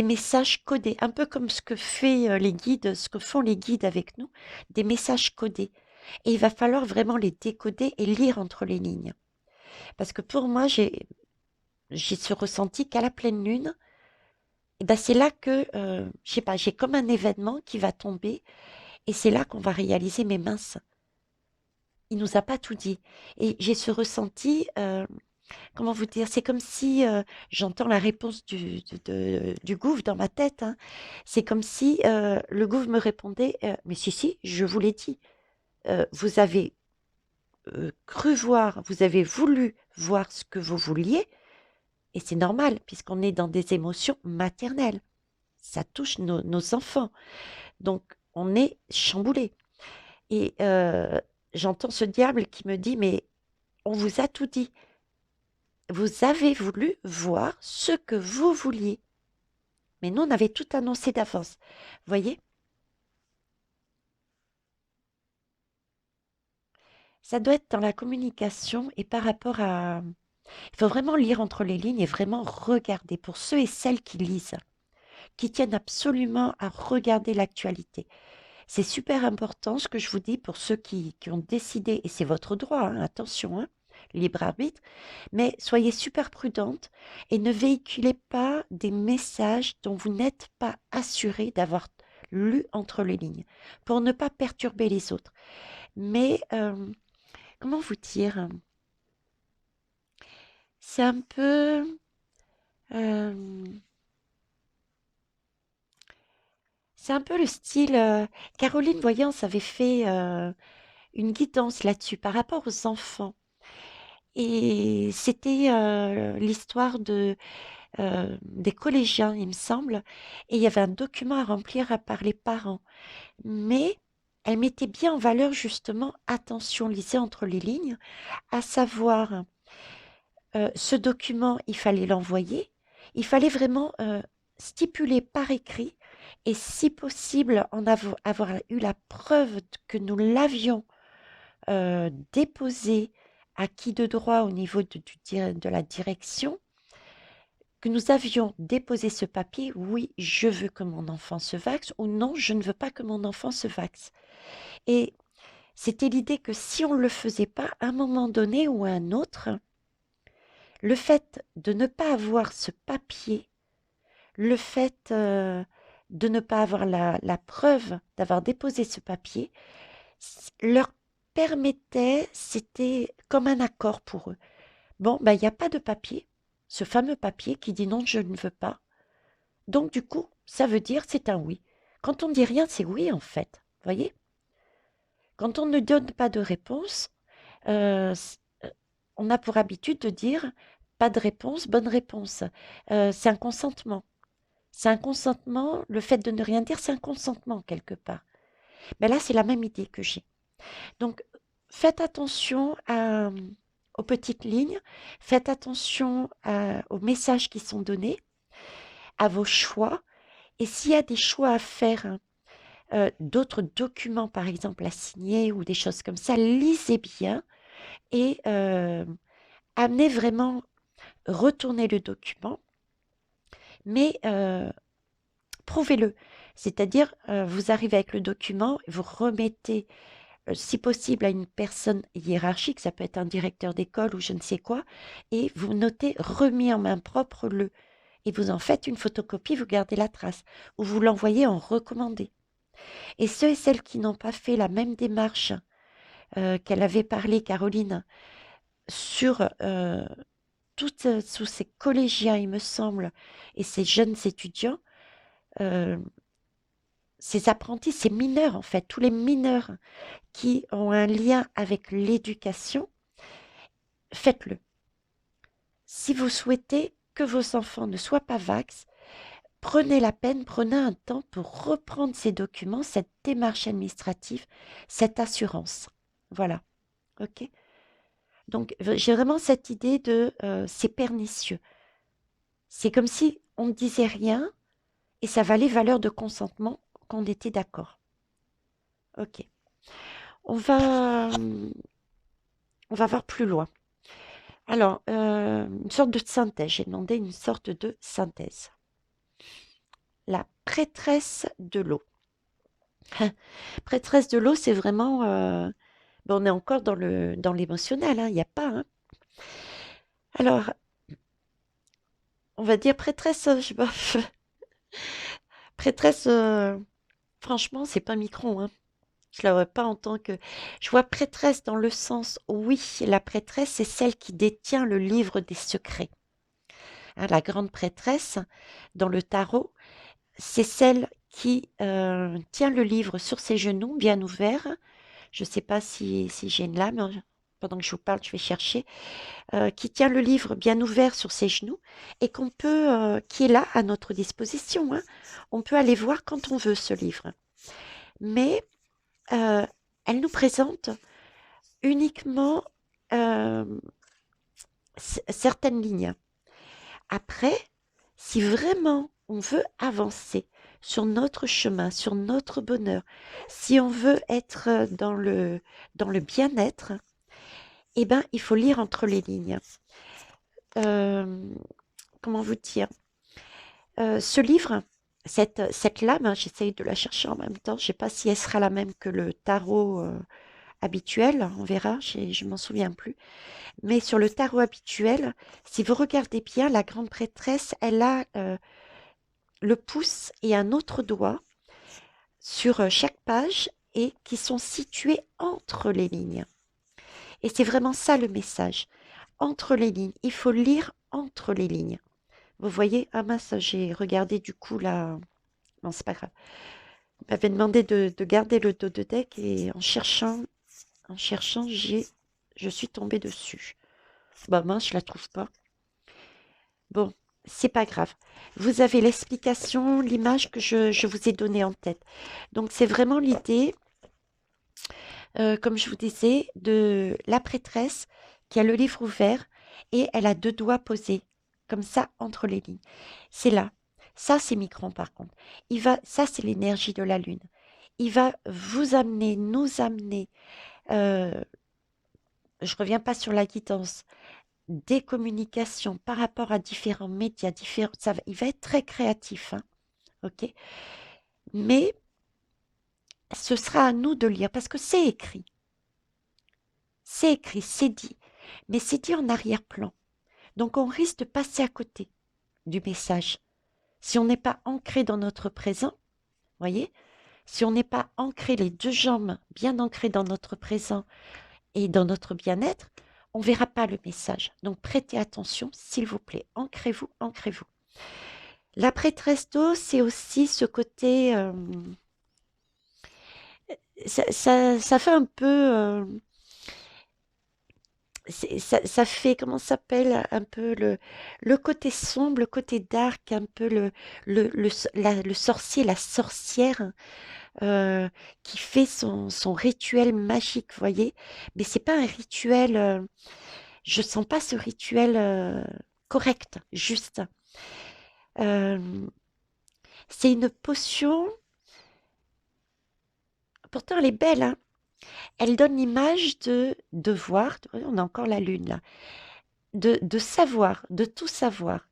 messages codés, un peu comme ce que fait les guides, ce que font les guides avec nous, des messages codés. Et il va falloir vraiment les décoder et lire entre les lignes. Parce que pour moi, j'ai ce ressenti qu'à la pleine lune, et ben c'est là que, je sais pas, j'ai comme un événement qui va tomber, et c'est là qu'on va réaliser, mais mince, il nous a pas tout dit. Et j'ai ce ressenti, comment vous dire, c'est comme si j'entends la réponse du gouffre dans ma tête, hein. C'est comme si le gouffre me répondait, mais si, si, je vous l'ai dit, vous avez cru voir, vous avez voulu voir ce que vous vouliez, et c'est normal, puisqu'on est dans des émotions maternelles. Ça touche nos enfants. Donc, on est chamboulé. Et j'entends ce diable qui me dit, mais on vous a tout dit. Vous avez voulu voir ce que vous vouliez. Mais nous, on avait tout annoncé d'avance. Vous voyez? Ça doit être dans la communication et par rapport à... Il faut vraiment lire entre les lignes et vraiment regarder pour ceux et celles qui lisent, qui tiennent absolument à regarder l'actualité. C'est super important ce que je vous dis pour ceux qui ont décidé, et c'est votre droit, hein, attention, hein, libre arbitre, mais soyez super prudente et ne véhiculez pas des messages dont vous n'êtes pas assuré d'avoir lu entre les lignes, pour ne pas perturber les autres. Mais, comment vous dire? C'est un peu... euh, c'est un peu le style... Caroline Voyance avait fait une guidance là-dessus par rapport aux enfants. Et c'était l'histoire des collégiens, il me semble. Et il y avait un document à remplir par les parents. Mais elle mettait bien en valeur justement, attention, lisez entre les lignes, à savoir, ce document, il fallait l'envoyer. Il fallait vraiment stipuler par écrit et si possible avoir eu la preuve que nous l'avions déposé à qui de droit au niveau de la direction, que nous avions déposé ce papier, oui, je veux que mon enfant se vaxe, ou non, je ne veux pas que mon enfant se vaxe. Et c'était l'idée que si on ne le faisait pas, à un moment donné ou à un autre, le fait de ne pas avoir ce papier, le fait de ne pas avoir la preuve d'avoir déposé ce papier, leur permettait, c'était comme un accord pour eux. Bon, ben, il n'y a pas de papier, ce fameux papier qui dit non, je ne veux pas. Donc, du coup, ça veut dire c'est un oui. Quand on dit rien, c'est oui, en fait. Voyez? Quand on ne donne pas de réponse, on a pour habitude de dire pas de réponse, bonne réponse. C'est un consentement. C'est un consentement, le fait de ne rien dire, c'est un consentement quelque part. Mais là, c'est la même idée que j'ai. Donc, faites attention aux petites lignes, faites attention aux messages qui sont donnés, à vos choix. Et s'il y a des choix à faire, hein, d'autres documents par exemple à signer ou des choses comme ça, lisez bien et amenez vraiment, retournez le document, mais prouvez-le. C'est-à-dire, vous arrivez avec le document, vous remettez si possible à une personne hiérarchique, ça peut être un directeur d'école ou je ne sais quoi, et vous notez remis en main propre le, et vous en faites une photocopie, vous gardez la trace, ou vous l'envoyez en recommandé. Et ceux et celles qui n'ont pas fait la même démarche qu'elle avait parlé, Caroline, sur tous ces collégiens, il me semble, et ces jeunes étudiants, euh, ces apprentis, ces mineurs en fait, tous les mineurs qui ont un lien avec l'éducation, faites-le. Si vous souhaitez que vos enfants ne soient pas vax, prenez la peine, prenez un temps pour reprendre ces documents, cette démarche administrative, cette assurance. Voilà. OK? Donc, j'ai vraiment cette idée de c'est pernicieux. C'est comme si on ne disait rien et ça valait valeur de consentement qu'on était d'accord. OK. On va, on va voir plus loin. Alors, une sorte de synthèse. J'ai demandé une sorte de synthèse. La prêtresse de l'eau. Prêtresse de l'eau, c'est vraiment... ben, on est encore dans l'émotionnel, hein, il n'y a pas. Hein. Alors, on va dire prêtresse... prêtresse, franchement, c'est pas Micron. Hein. Je la vois pas en tant que... Je vois prêtresse dans le sens, oui, la prêtresse, c'est celle qui détient le livre des secrets. Hein, la grande prêtresse, dans le tarot, c'est celle qui tient le livre sur ses genoux, bien ouverts. Je ne sais pas si j'ai une lame, hein, pendant que je vous parle, je vais chercher. Qui tient le livre bien ouvert sur ses genoux et qu'on peut, qui est là à notre disposition. Hein. On peut aller voir quand on veut ce livre. Mais elle nous présente uniquement certaines lignes. Après, si vraiment on veut avancer sur notre chemin, sur notre bonheur, si on veut être dans le bien-être, eh ben, il faut lire entre les lignes. Euh, Comment vous dire? Ce livre, cette lame, hein, j'essaye de la chercher en même temps. Je ne sais pas si elle sera la même que le tarot habituel. On verra, je m'en souviens plus. Mais sur le tarot habituel, si vous regardez bien, la grande prêtresse, elle a le pouce et un autre doigt sur chaque page et qui sont situés entre les lignes. Et c'est vraiment ça le message. Entre les lignes. Il faut lire entre les lignes. Vous voyez? Ah mince, j'ai regardé du coup là. Non, c'est pas grave. Il m'avait demandé de garder le dos de deck et en cherchant, je suis tombée dessus. Bah mince, je la trouve pas. Bon, c'est pas grave. Vous avez l'explication, l'image que je vous ai donnée en tête. Donc c'est vraiment l'idée, comme je vous disais, de la prêtresse qui a le livre ouvert et elle a deux doigts posés, comme ça, entre les lignes. C'est là. Ça, c'est Micron, par contre. Ça, c'est l'énergie de la lune. Il va vous amener, nous amener, euh, je reviens pas sur la guidance, des communications par rapport à différents médias, il va être très créatif, hein, ok? Mais ce sera à nous de lire parce que c'est écrit, c'est dit, mais c'est dit en arrière-plan. Donc on risque de passer à côté du message. Si on n'est pas ancré dans notre présent, voyez, si on n'est pas ancré les deux jambes bien ancrées dans notre présent et dans notre bien-être, on ne verra pas le message. Donc prêtez attention, s'il vous plaît. Ancrez-vous, ancrez-vous. La prêtresse d'eau, c'est aussi ce côté... ça fait un peu... ça fait, comment ça s'appelle, un peu le côté sombre, le côté dark, un peu le sorcier, la sorcière euh, qui fait son rituel magique, vous voyez. Mais c'est pas un rituel, je sens pas ce rituel correct, juste. Euh, c'est une potion, pourtant elle est belle, hein. Elle donne l'image de voir, on a encore la lune là, de savoir, de tout savoir.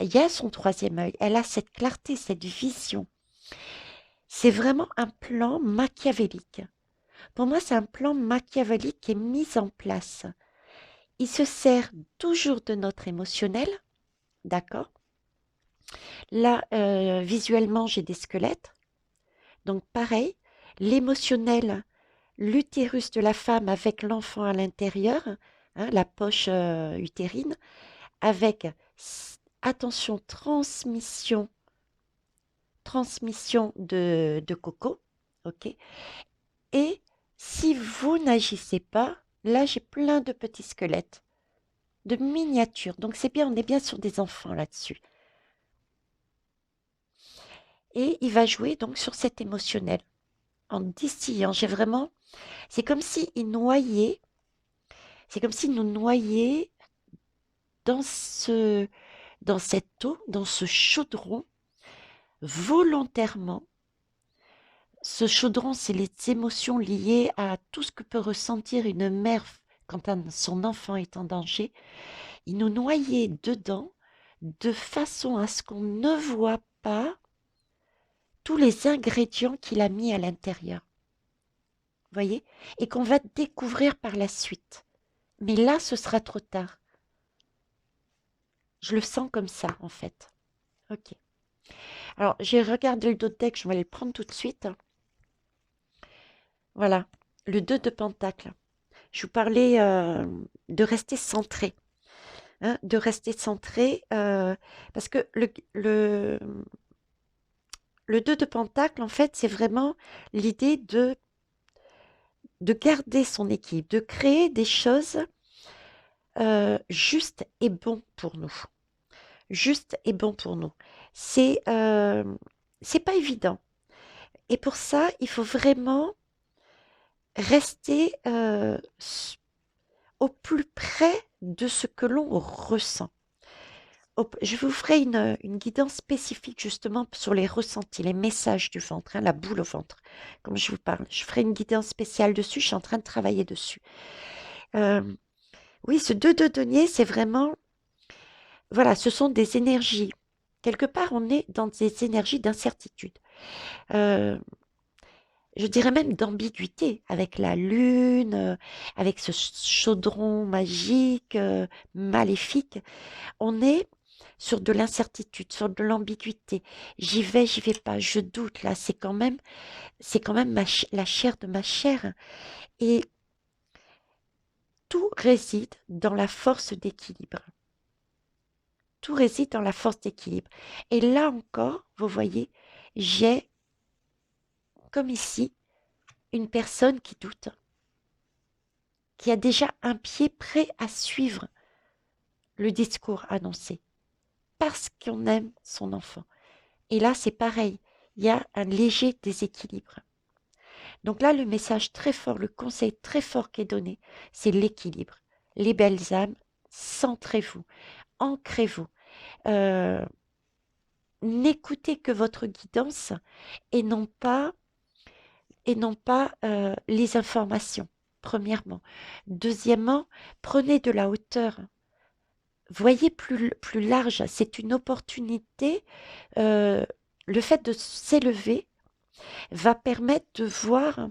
Il y a son troisième œil, elle a cette clarté, cette vision. C'est vraiment un plan machiavélique. Pour moi, c'est un plan machiavélique qui est mis en place. Il se sert toujours de notre émotionnel, d'accord? Là, visuellement, j'ai des squelettes. Donc, pareil, l'émotionnel, l'utérus de la femme avec l'enfant à l'intérieur, hein, la poche utérine, avec, attention, transmission de coco, ok? Et si vous n'agissez pas, là, j'ai plein de petits squelettes, de miniatures. Donc, c'est bien, on est bien sur des enfants là-dessus. Et il va jouer donc sur cet émotionnel en distillant. C'est comme s'il noyait, c'est comme s'il nous noyait dans dans cette eau, dans ce chaudron, volontairement. Ce chaudron, c'est les émotions liées à tout ce que peut ressentir une mère quand son enfant est en danger. Il nous noyait dedans de façon à ce qu'on ne voit pas tous les ingrédients qu'il a mis à l'intérieur. Voyez? Et qu'on va découvrir par la suite. Mais là, ce sera trop tard. Je le sens comme ça, en fait. Ok. Alors, j'ai regardé le dos de deck, je vais le prendre tout de suite. Voilà, le 2 de Pentacle. Je vous parlais de rester centré. Hein, de rester centré, parce que le 2 de Pentacle, en fait, c'est vraiment l'idée de garder son équilibre, de créer des choses justes et bons pour nous. Juste et bon pour nous. C'est c'est pas évident. Et pour ça, il faut vraiment rester au plus près de ce que l'on ressent. Je vous ferai une guidance spécifique justement sur les ressentis, les messages du ventre, hein, la boule au ventre, comme je vous parle. Je ferai une guidance spéciale dessus, je suis en train de travailler dessus. Euh, oui, ce 2 de denier, c'est vraiment, voilà, ce sont des énergies. Quelque part, on est dans des énergies d'incertitude. Euh, je dirais même d'ambiguïté avec la lune, avec ce chaudron magique, maléfique. On est sur de l'incertitude, sur de l'ambiguïté. J'y vais pas, je doute là. C'est quand même la chair de ma chair. Et tout réside dans la force d'équilibre. Tout réside dans la force d'équilibre. Et là encore, vous voyez, j'ai, comme ici, une personne qui doute, qui a déjà un pied prêt à suivre le discours annoncé, parce qu'on aime son enfant. Et là, c'est pareil, il y a un léger déséquilibre. Donc là, le message très fort, le conseil très fort qui est donné, c'est l'équilibre. Les belles âmes, centrez-vous, ancrez-vous. Euh, N'écoutez que votre guidance et non pas les informations, premièrement. Deuxièmement, prenez de la hauteur. Voyez plus large, c'est une opportunité. euh, le fait de s'élever va permettre de voir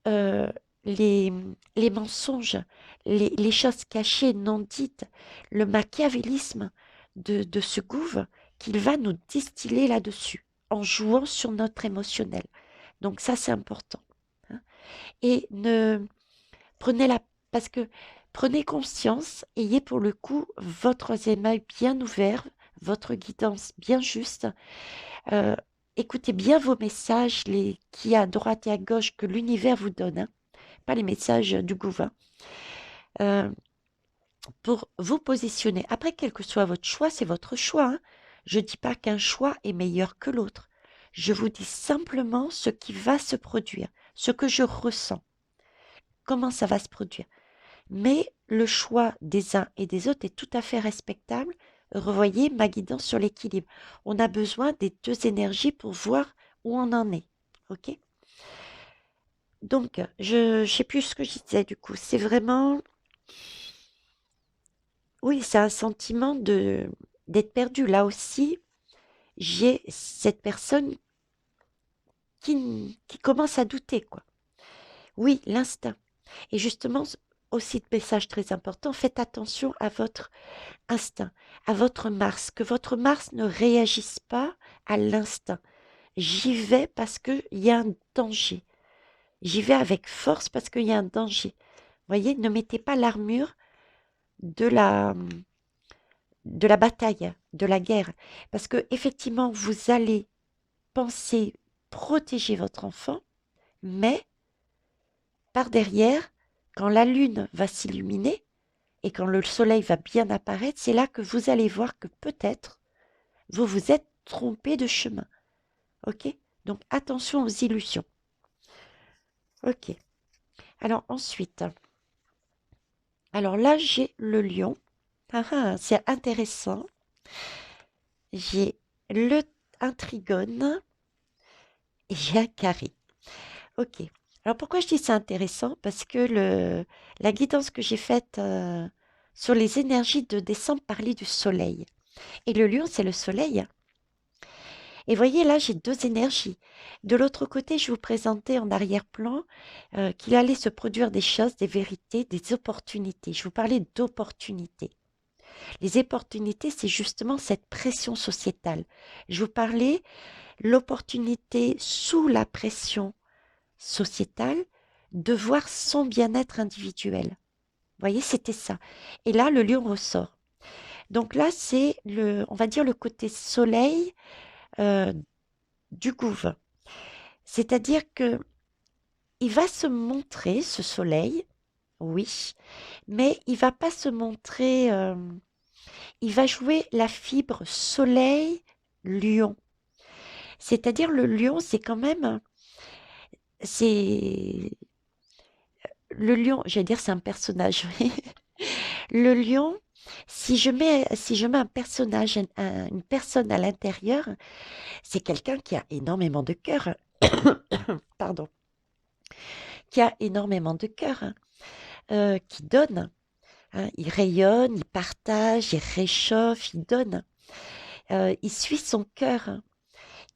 euh, les, les mensonges, les choses cachées, non dites, le machiavélisme de ce gouffre qu'il va nous distiller là-dessus, en jouant sur notre émotionnel. Donc ça, c'est important, hein. Et ne prenez la... Parce que prenez conscience, ayez pour le coup votre émail bien ouvert, votre guidance bien juste. euh, Écoutez bien vos messages, les qui à droite et à gauche que l'univers vous donne, hein, pas les messages du gouvernement, pour vous positionner. Après, quel que soit votre choix, c'est votre choix, hein. Je ne dis pas qu'un choix est meilleur que l'autre. Je vous dis simplement ce qui va se produire, ce que je ressens, comment ça va se produire. Mais le choix des uns et des autres est tout à fait respectable. Revoyez ma guidance sur l'équilibre. On a besoin des deux énergies pour voir où on en est. OK? Donc, je ne sais plus ce que je disais du coup. C'est vraiment, oui, c'est un sentiment d'être perdu. Là aussi, j'ai cette personne qui commence à douter, quoi. Oui, l'instinct. Et justement, aussi de message très important, faites attention à votre instinct, à votre Mars, que votre Mars ne réagisse pas à l'instinct. J'y vais parce qu'il y a un danger. J'y vais avec force parce qu'il y a un danger. Voyez, ne mettez pas l'armure de la bataille, de la guerre. Parce que effectivement, vous allez penser protéger votre enfant, mais par derrière, quand la lune va s'illuminer et quand le soleil va bien apparaître, c'est là que vous allez voir que peut-être vous vous êtes trompé de chemin. Ok? Donc attention aux illusions. Ok. Alors ensuite, alors là j'ai le lion. Ah, ah, c'est intéressant. J'ai un trigone et j'ai un carré. Ok. Alors pourquoi je dis c'est intéressant? Parce que la guidance que j'ai faite sur les énergies de décembre parlait du soleil. Et le lion, c'est le soleil. Et voyez, là, j'ai deux énergies. De l'autre côté, je vous présentais en arrière-plan qu'il allait se produire des choses, des vérités, des opportunités. Je vous parlais d'opportunités. Les opportunités, c'est justement cette pression sociétale. Je vous parlais l'opportunité sous la pression sociétale de voir son bien-être individuel. Vous voyez, c'était ça. Et là, le lion ressort. Donc là, c'est on va dire le côté soleil euh, du gouffre. C'est-à-dire que il va se montrer, ce soleil, oui, mais il va pas se montrer, il va jouer la fibre soleil-lion. C'est-à-dire le lion, c'est quand même, c'est le lion, j'allais dire c'est un personnage, oui. Le lion, Si je mets un personnage, une personne à l'intérieur, c'est quelqu'un qui a énormément de cœur. Pardon. Qui a énormément de cœur, qui donne, hein. Il rayonne, il partage, il réchauffe, il donne. Il suit son cœur, hein.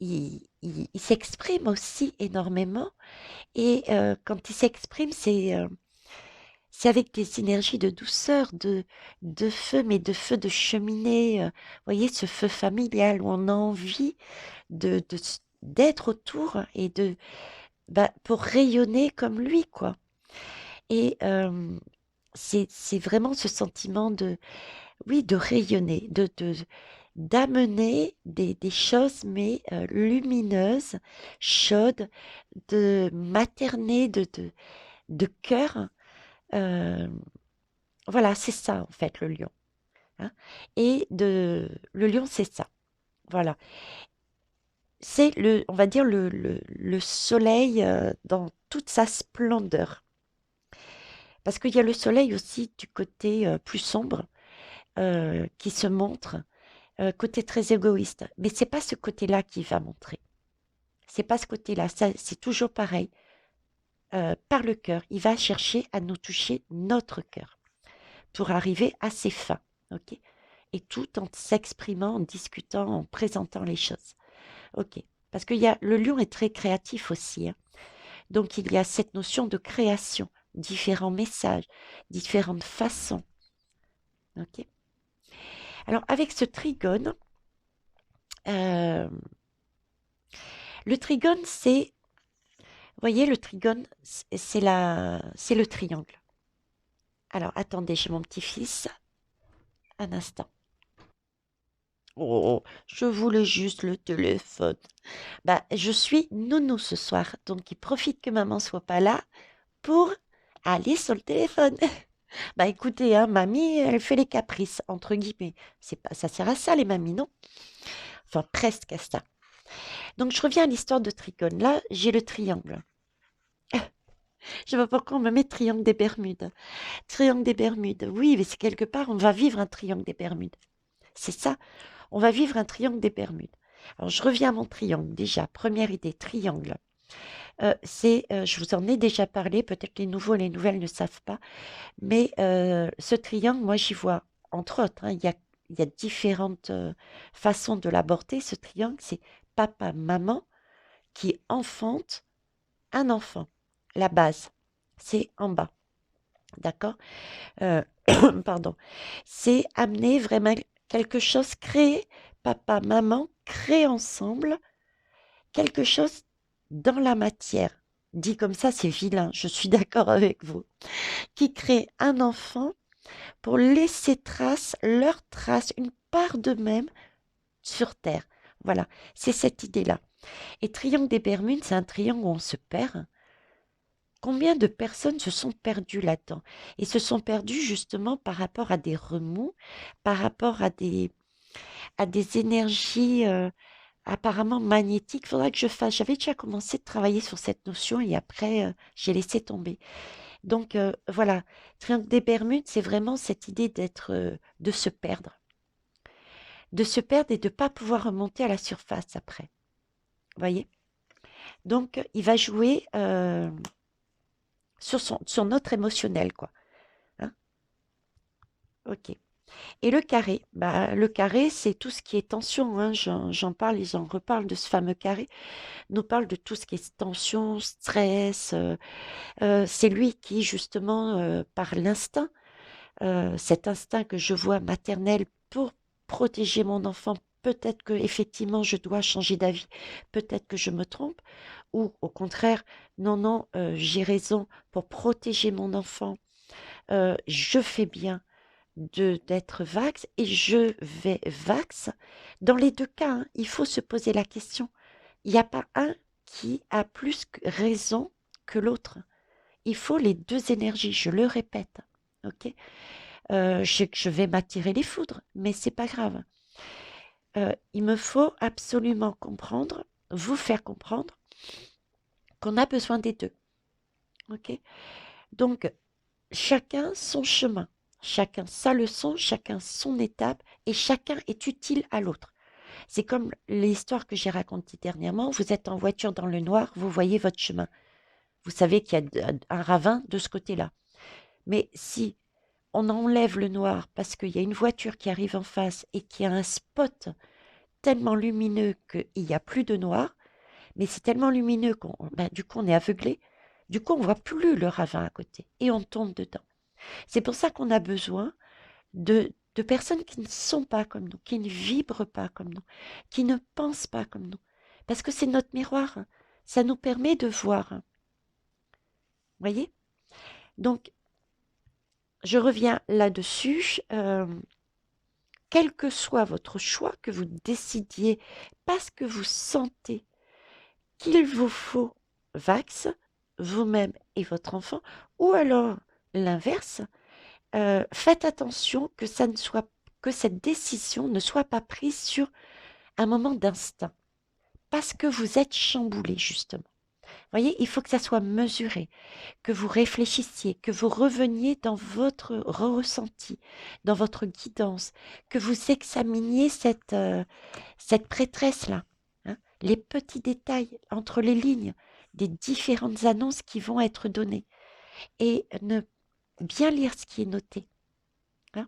Il s'exprime aussi énormément et quand il s'exprime, c'est avec des énergies de douceur, de feu, mais de feu de cheminée. Vous voyez, ce feu familial où on a envie d'être autour et pour rayonner comme lui, quoi. Et c'est vraiment ce sentiment oui, de rayonner, d'amener des choses, mais lumineuses, chaudes, de materner, de cœur. Euh, voilà, c'est ça en fait le lion, hein. Et le lion, c'est ça. Voilà. C'est on va dire le soleil dans toute sa splendeur. Parce qu'il y a le soleil aussi du côté plus sombre qui se montre, côté très égoïste. Mais c'est pas ce côté-là qui va montrer. C'est pas ce côté-là. C'est toujours pareil. Par le cœur, il va chercher à nous toucher notre cœur pour arriver à ses fins. Ok. Et tout en s'exprimant, en discutant, en présentant les choses. Ok. Parce que le lion est très créatif aussi, hein. Donc il y a cette notion de création, différents messages, différentes façons. Ok. Alors avec ce trigone, euh, le trigone, vous voyez, le trigone, c'est le triangle. Alors attendez, j'ai mon petit-fils, un instant. Oh, je voulais juste le téléphone. Bah, je suis nounou ce soir, donc il profite que maman soit pas là pour aller sur le téléphone. Bah écoutez, hein, mamie, elle fait les caprices, entre guillemets. C'est pas, ça sert à ça, les mamies, non? Enfin, presque à ça. Donc je reviens à l'histoire de trigone. Là, j'ai le triangle. Je sais pas pourquoi on me met triangle des Bermudes. Triangle des Bermudes. Oui, mais c'est quelque part, on va vivre un triangle des Bermudes. C'est ça, on va vivre un triangle des Bermudes. Alors, je reviens à mon triangle. Déjà, première idée, triangle. Je vous en ai déjà parlé, peut-être les nouveaux et les nouvelles ne savent pas, mais ce triangle, moi, j'y vois, entre autres, hein, il y a différentes façons de l'aborder. Ce triangle, c'est papa, maman qui enfante un enfant. La base, c'est en bas. D'accord? Euh, pardon. C'est amener vraiment quelque chose, créer, papa, maman, créer ensemble quelque chose dans la matière. Dit comme ça, c'est vilain, je suis d'accord avec vous. Qui crée un enfant pour laisser trace, leur trace, une part d'eux-mêmes sur Terre. Voilà, c'est cette idée-là. Et triangle des Bermudes, c'est un triangle où on se perd. Combien de personnes se sont perdues là-dedans? Et se sont perdues justement par rapport à des remous, par rapport à des énergies apparemment magnétiques. Il faudra que je fasse. J'avais déjà commencé de travailler sur cette notion et après, j'ai laissé tomber. Donc voilà, triangle des Bermudes, c'est vraiment cette idée de se perdre. De se perdre et de ne pas pouvoir remonter à la surface après. Vous voyez? Donc, il va jouer sur notre émotionnel, quoi. Hein. Ok. Et le carré, c'est tout ce qui est tension, hein. J'en parle et j'en reparle de ce fameux carré. Nous parle de tout ce qui est tension, stress. C'est lui qui, justement, par l'instinct, cet instinct que je vois maternel pour protéger mon enfant, peut-être que effectivement je dois changer d'avis, peut-être que je me trompe, ou au contraire, non, non, j'ai raison pour protéger mon enfant, je fais bien d'être vax et je vais vax. Dans les deux cas, hein, il faut se poser la question. Il n'y a pas un qui a plus raison que l'autre. Il faut les deux énergies, je le répète. Ok. Je sais que je vais m'attirer les foudres, mais c'est pas grave. Il me faut absolument comprendre, vous faire comprendre qu'on a besoin des deux. Ok. Donc, chacun son chemin, chacun sa leçon, chacun son étape, et chacun est utile à l'autre. C'est comme l'histoire que j'ai racontée dernièrement. Vous êtes en voiture dans le noir, vous voyez votre chemin. Vous savez qu'il y a un ravin de ce côté-là. Mais si on enlève le noir parce qu'il y a une voiture qui arrive en face et qui a un spot tellement lumineux qu'il n'y a plus de noir, mais c'est tellement lumineux du coup on est aveuglé, du coup on voit plus le ravin à côté et on tombe dedans. C'est pour ça qu'on a besoin de personnes qui ne sont pas comme nous, qui ne vibrent pas comme nous, qui ne pensent pas comme nous. Parce que c'est notre miroir, hein. Ça nous permet de voir, hein. Vous voyez? Donc, je reviens là-dessus. Quel que soit votre choix, que vous décidiez parce que vous sentez qu'il vous faut Vax, vous-même et votre enfant, ou alors l'inverse, faites attention que que cette décision ne soit pas prise sur un moment d'instinct, parce que vous êtes chamboulé justement. Vous voyez, il faut que ça soit mesuré, que vous réfléchissiez, que vous reveniez dans votre ressenti, dans votre guidance, que vous examiniez cette prêtresse-là, hein, les petits détails entre les lignes des différentes annonces qui vont être données et ne bien lire ce qui est noté, hein.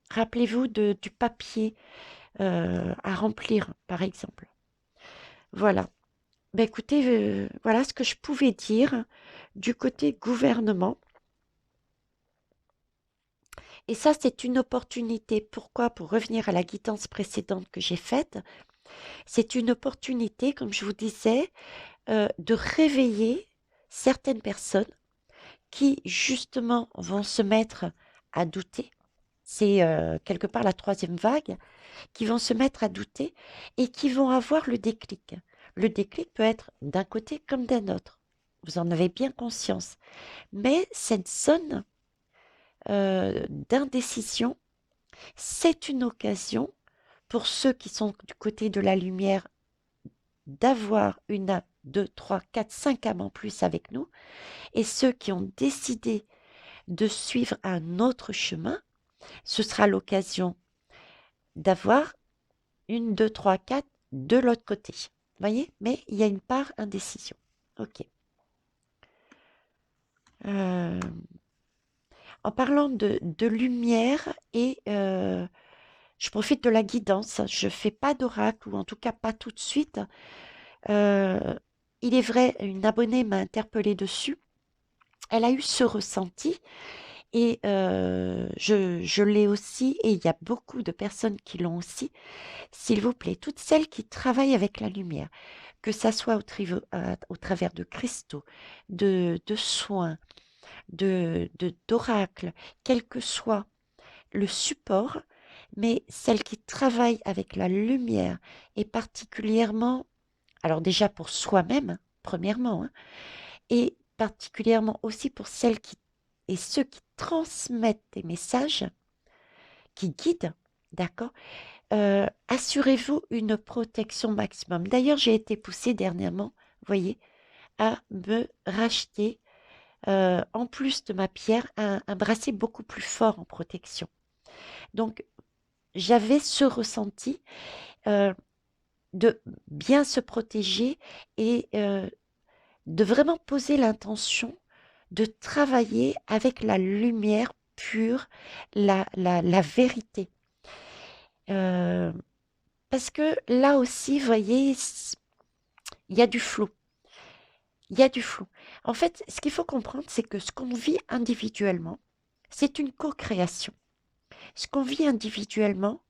Rappelez-vous du papier à remplir, par exemple. Voilà. Ben écoutez, voilà ce que je pouvais dire du côté gouvernement. Et ça, c'est une opportunité. Pourquoi? Pour revenir à la guidance précédente que j'ai faite, c'est une opportunité, comme je vous disais, de réveiller certaines personnes qui, justement, vont se mettre à douter. C'est quelque part la troisième vague, qui vont se mettre à douter et qui vont avoir le déclic. Le déclic peut être d'un côté comme d'un autre. Vous en avez bien conscience. Mais cette zone d'indécision, c'est une occasion pour ceux qui sont du côté de la lumière d'avoir une âme, 2, 3, 4, 5 âmes en plus avec nous, et ceux qui ont décidé de suivre un autre chemin, ce sera l'occasion d'avoir une, 2, 3, 4 de l'autre côté. Vous voyez? Mais il y a une part indécision. Ok. En parlant de lumière et je profite de la guidance, je ne fais pas d'oracle, ou en tout cas pas tout de suite. Il est vrai, une abonnée m'a interpellée dessus. Elle a eu ce ressenti et je l'ai aussi, et il y a beaucoup de personnes qui l'ont aussi. S'il vous plaît, toutes celles qui travaillent avec la lumière, que ça soit au travers de cristaux, de soins, d'oracles, quel que soit le support, mais celles qui travaillent avec la lumière, et particulièrement, alors déjà pour soi-même, hein, premièrement, hein, et particulièrement aussi pour celles et ceux qui transmettent des messages, qui guident, d'accord, assurez-vous une protection maximum. D'ailleurs, j'ai été poussée dernièrement, vous voyez, à me racheter, en plus de ma pierre, un bracelet beaucoup plus fort en protection. Donc, j'avais ce ressenti de bien se protéger et de vraiment poser l'intention de travailler avec la lumière pure, la vérité. Parce que là aussi, vous voyez, il y a du flou. Il y a du flou. En fait, ce qu'il faut comprendre, c'est que ce qu'on vit individuellement, c'est une co-création. Ce qu'on vit individuellement,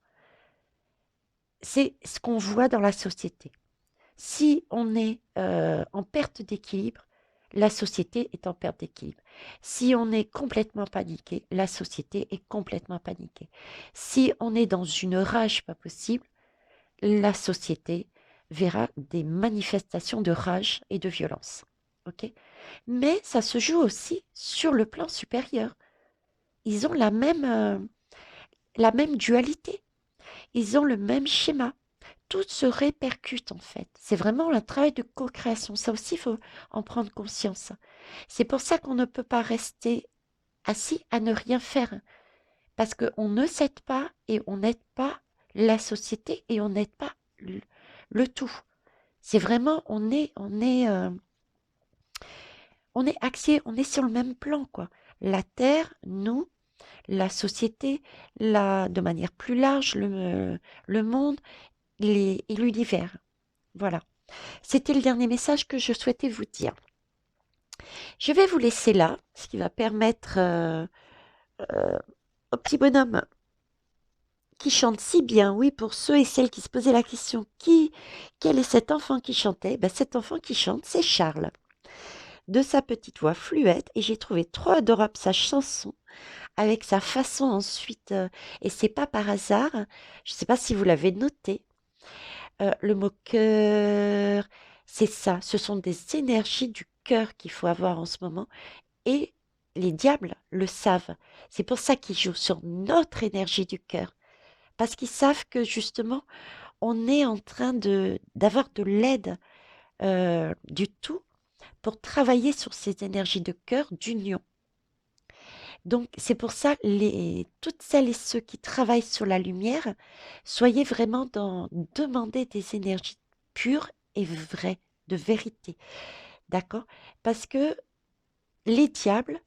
c'est ce qu'on voit dans la société. Si on est en perte d'équilibre, la société est en perte d'équilibre. Si on est complètement paniqué, la société est complètement paniquée. Si on est dans une rage pas possible, la société verra des manifestations de rage et de violence. Ok? Mais ça se joue aussi sur le plan supérieur. Ils ont la même dualité. Ils ont le même schéma. Tout se répercute en fait. C'est vraiment un travail de co-création. Ça aussi, il faut en prendre conscience. C'est pour ça qu'on ne peut pas rester assis à ne rien faire. parce qu'on ne s'aide pas et on n'aide pas la société et on n'aide pas le tout. C'est vraiment, on est axé, on est sur le même plan, quoi. La Terre, nous, la société, de manière plus large, le monde et l'univers. Voilà. C'était le dernier message que je souhaitais vous dire. Je vais vous laisser là, ce qui va permettre au petit bonhomme qui chante si bien, oui, pour ceux et celles qui se posaient la question, quel est cet enfant qui chantait? Ben, cet enfant qui chante, c'est Charles, de sa petite voix fluette, et j'ai trouvé trop adorable sa chanson, avec sa façon ensuite, et c'est pas par hasard, je sais pas si vous l'avez noté, le mot cœur, c'est ça, ce sont des énergies du cœur qu'il faut avoir en ce moment, et les diables le savent. C'est pour ça qu'ils jouent sur notre énergie du cœur, parce qu'ils savent que justement, on est en train d'avoir de l'aide du tout pour travailler sur ces énergies de cœur d'union. Donc, c'est pour ça, toutes celles et ceux qui travaillent sur la lumière, soyez vraiment dans demander des énergies pures et vraies, de vérité. D'accord? Parce que les diables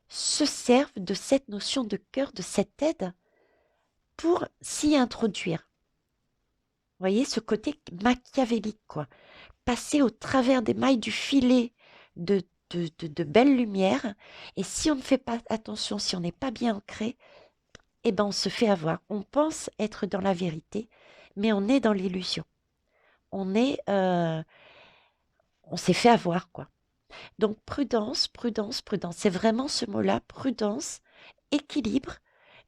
se servent de cette notion de cœur, de cette aide, pour s'y introduire. Vous voyez, ce côté machiavélique, quoi. Passer au travers des mailles du filet de belles lumières. Et si on ne fait pas attention, si on n'est pas bien ancré, eh ben on se fait avoir. On pense être dans la vérité, mais on est dans l'illusion. On s'est fait avoir, quoi. Donc prudence, prudence, prudence. C'est vraiment ce mot-là, prudence, équilibre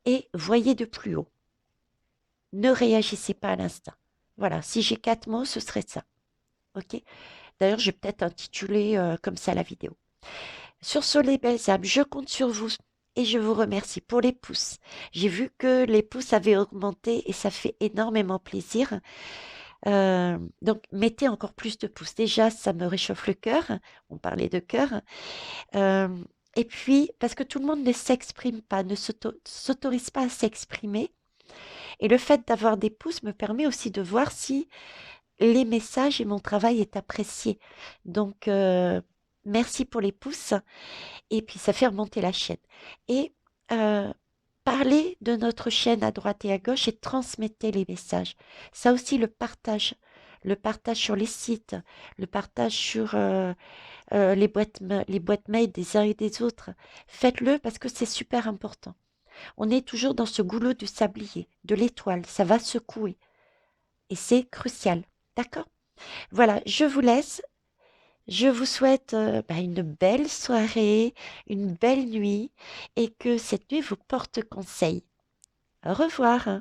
et voyez de plus haut. Ne réagissez pas à l'instant. Voilà, si j'ai 4 mots, ce serait ça. Ok? D'ailleurs, je vais peut-être intituler comme ça la vidéo. Sur ce, les belles âmes, je compte sur vous et je vous remercie pour les pouces. J'ai vu que les pouces avaient augmenté et ça fait énormément plaisir. Donc, mettez encore plus de pouces. Déjà, ça me réchauffe le cœur. On parlait de cœur. Euh, et puis, parce que tout le monde ne s'exprime pas, ne s'autorise pas à s'exprimer. Et le fait d'avoir des pouces me permet aussi de voir si les messages et mon travail est apprécié. Donc, merci pour les pouces. Et puis, ça fait remonter la chaîne. Et parlez de notre chaîne à droite et à gauche et transmettez les messages. Ça aussi, le partage sur les sites, le partage sur les boîtes mail des uns et des autres. Faites-le parce que c'est super important. On est toujours dans ce goulot du sablier, de l'étoile. Ça va secouer. Et c'est crucial. D'accord? Voilà, je vous laisse. Je vous souhaite une belle soirée, une belle nuit et que cette nuit vous porte conseil. Au revoir.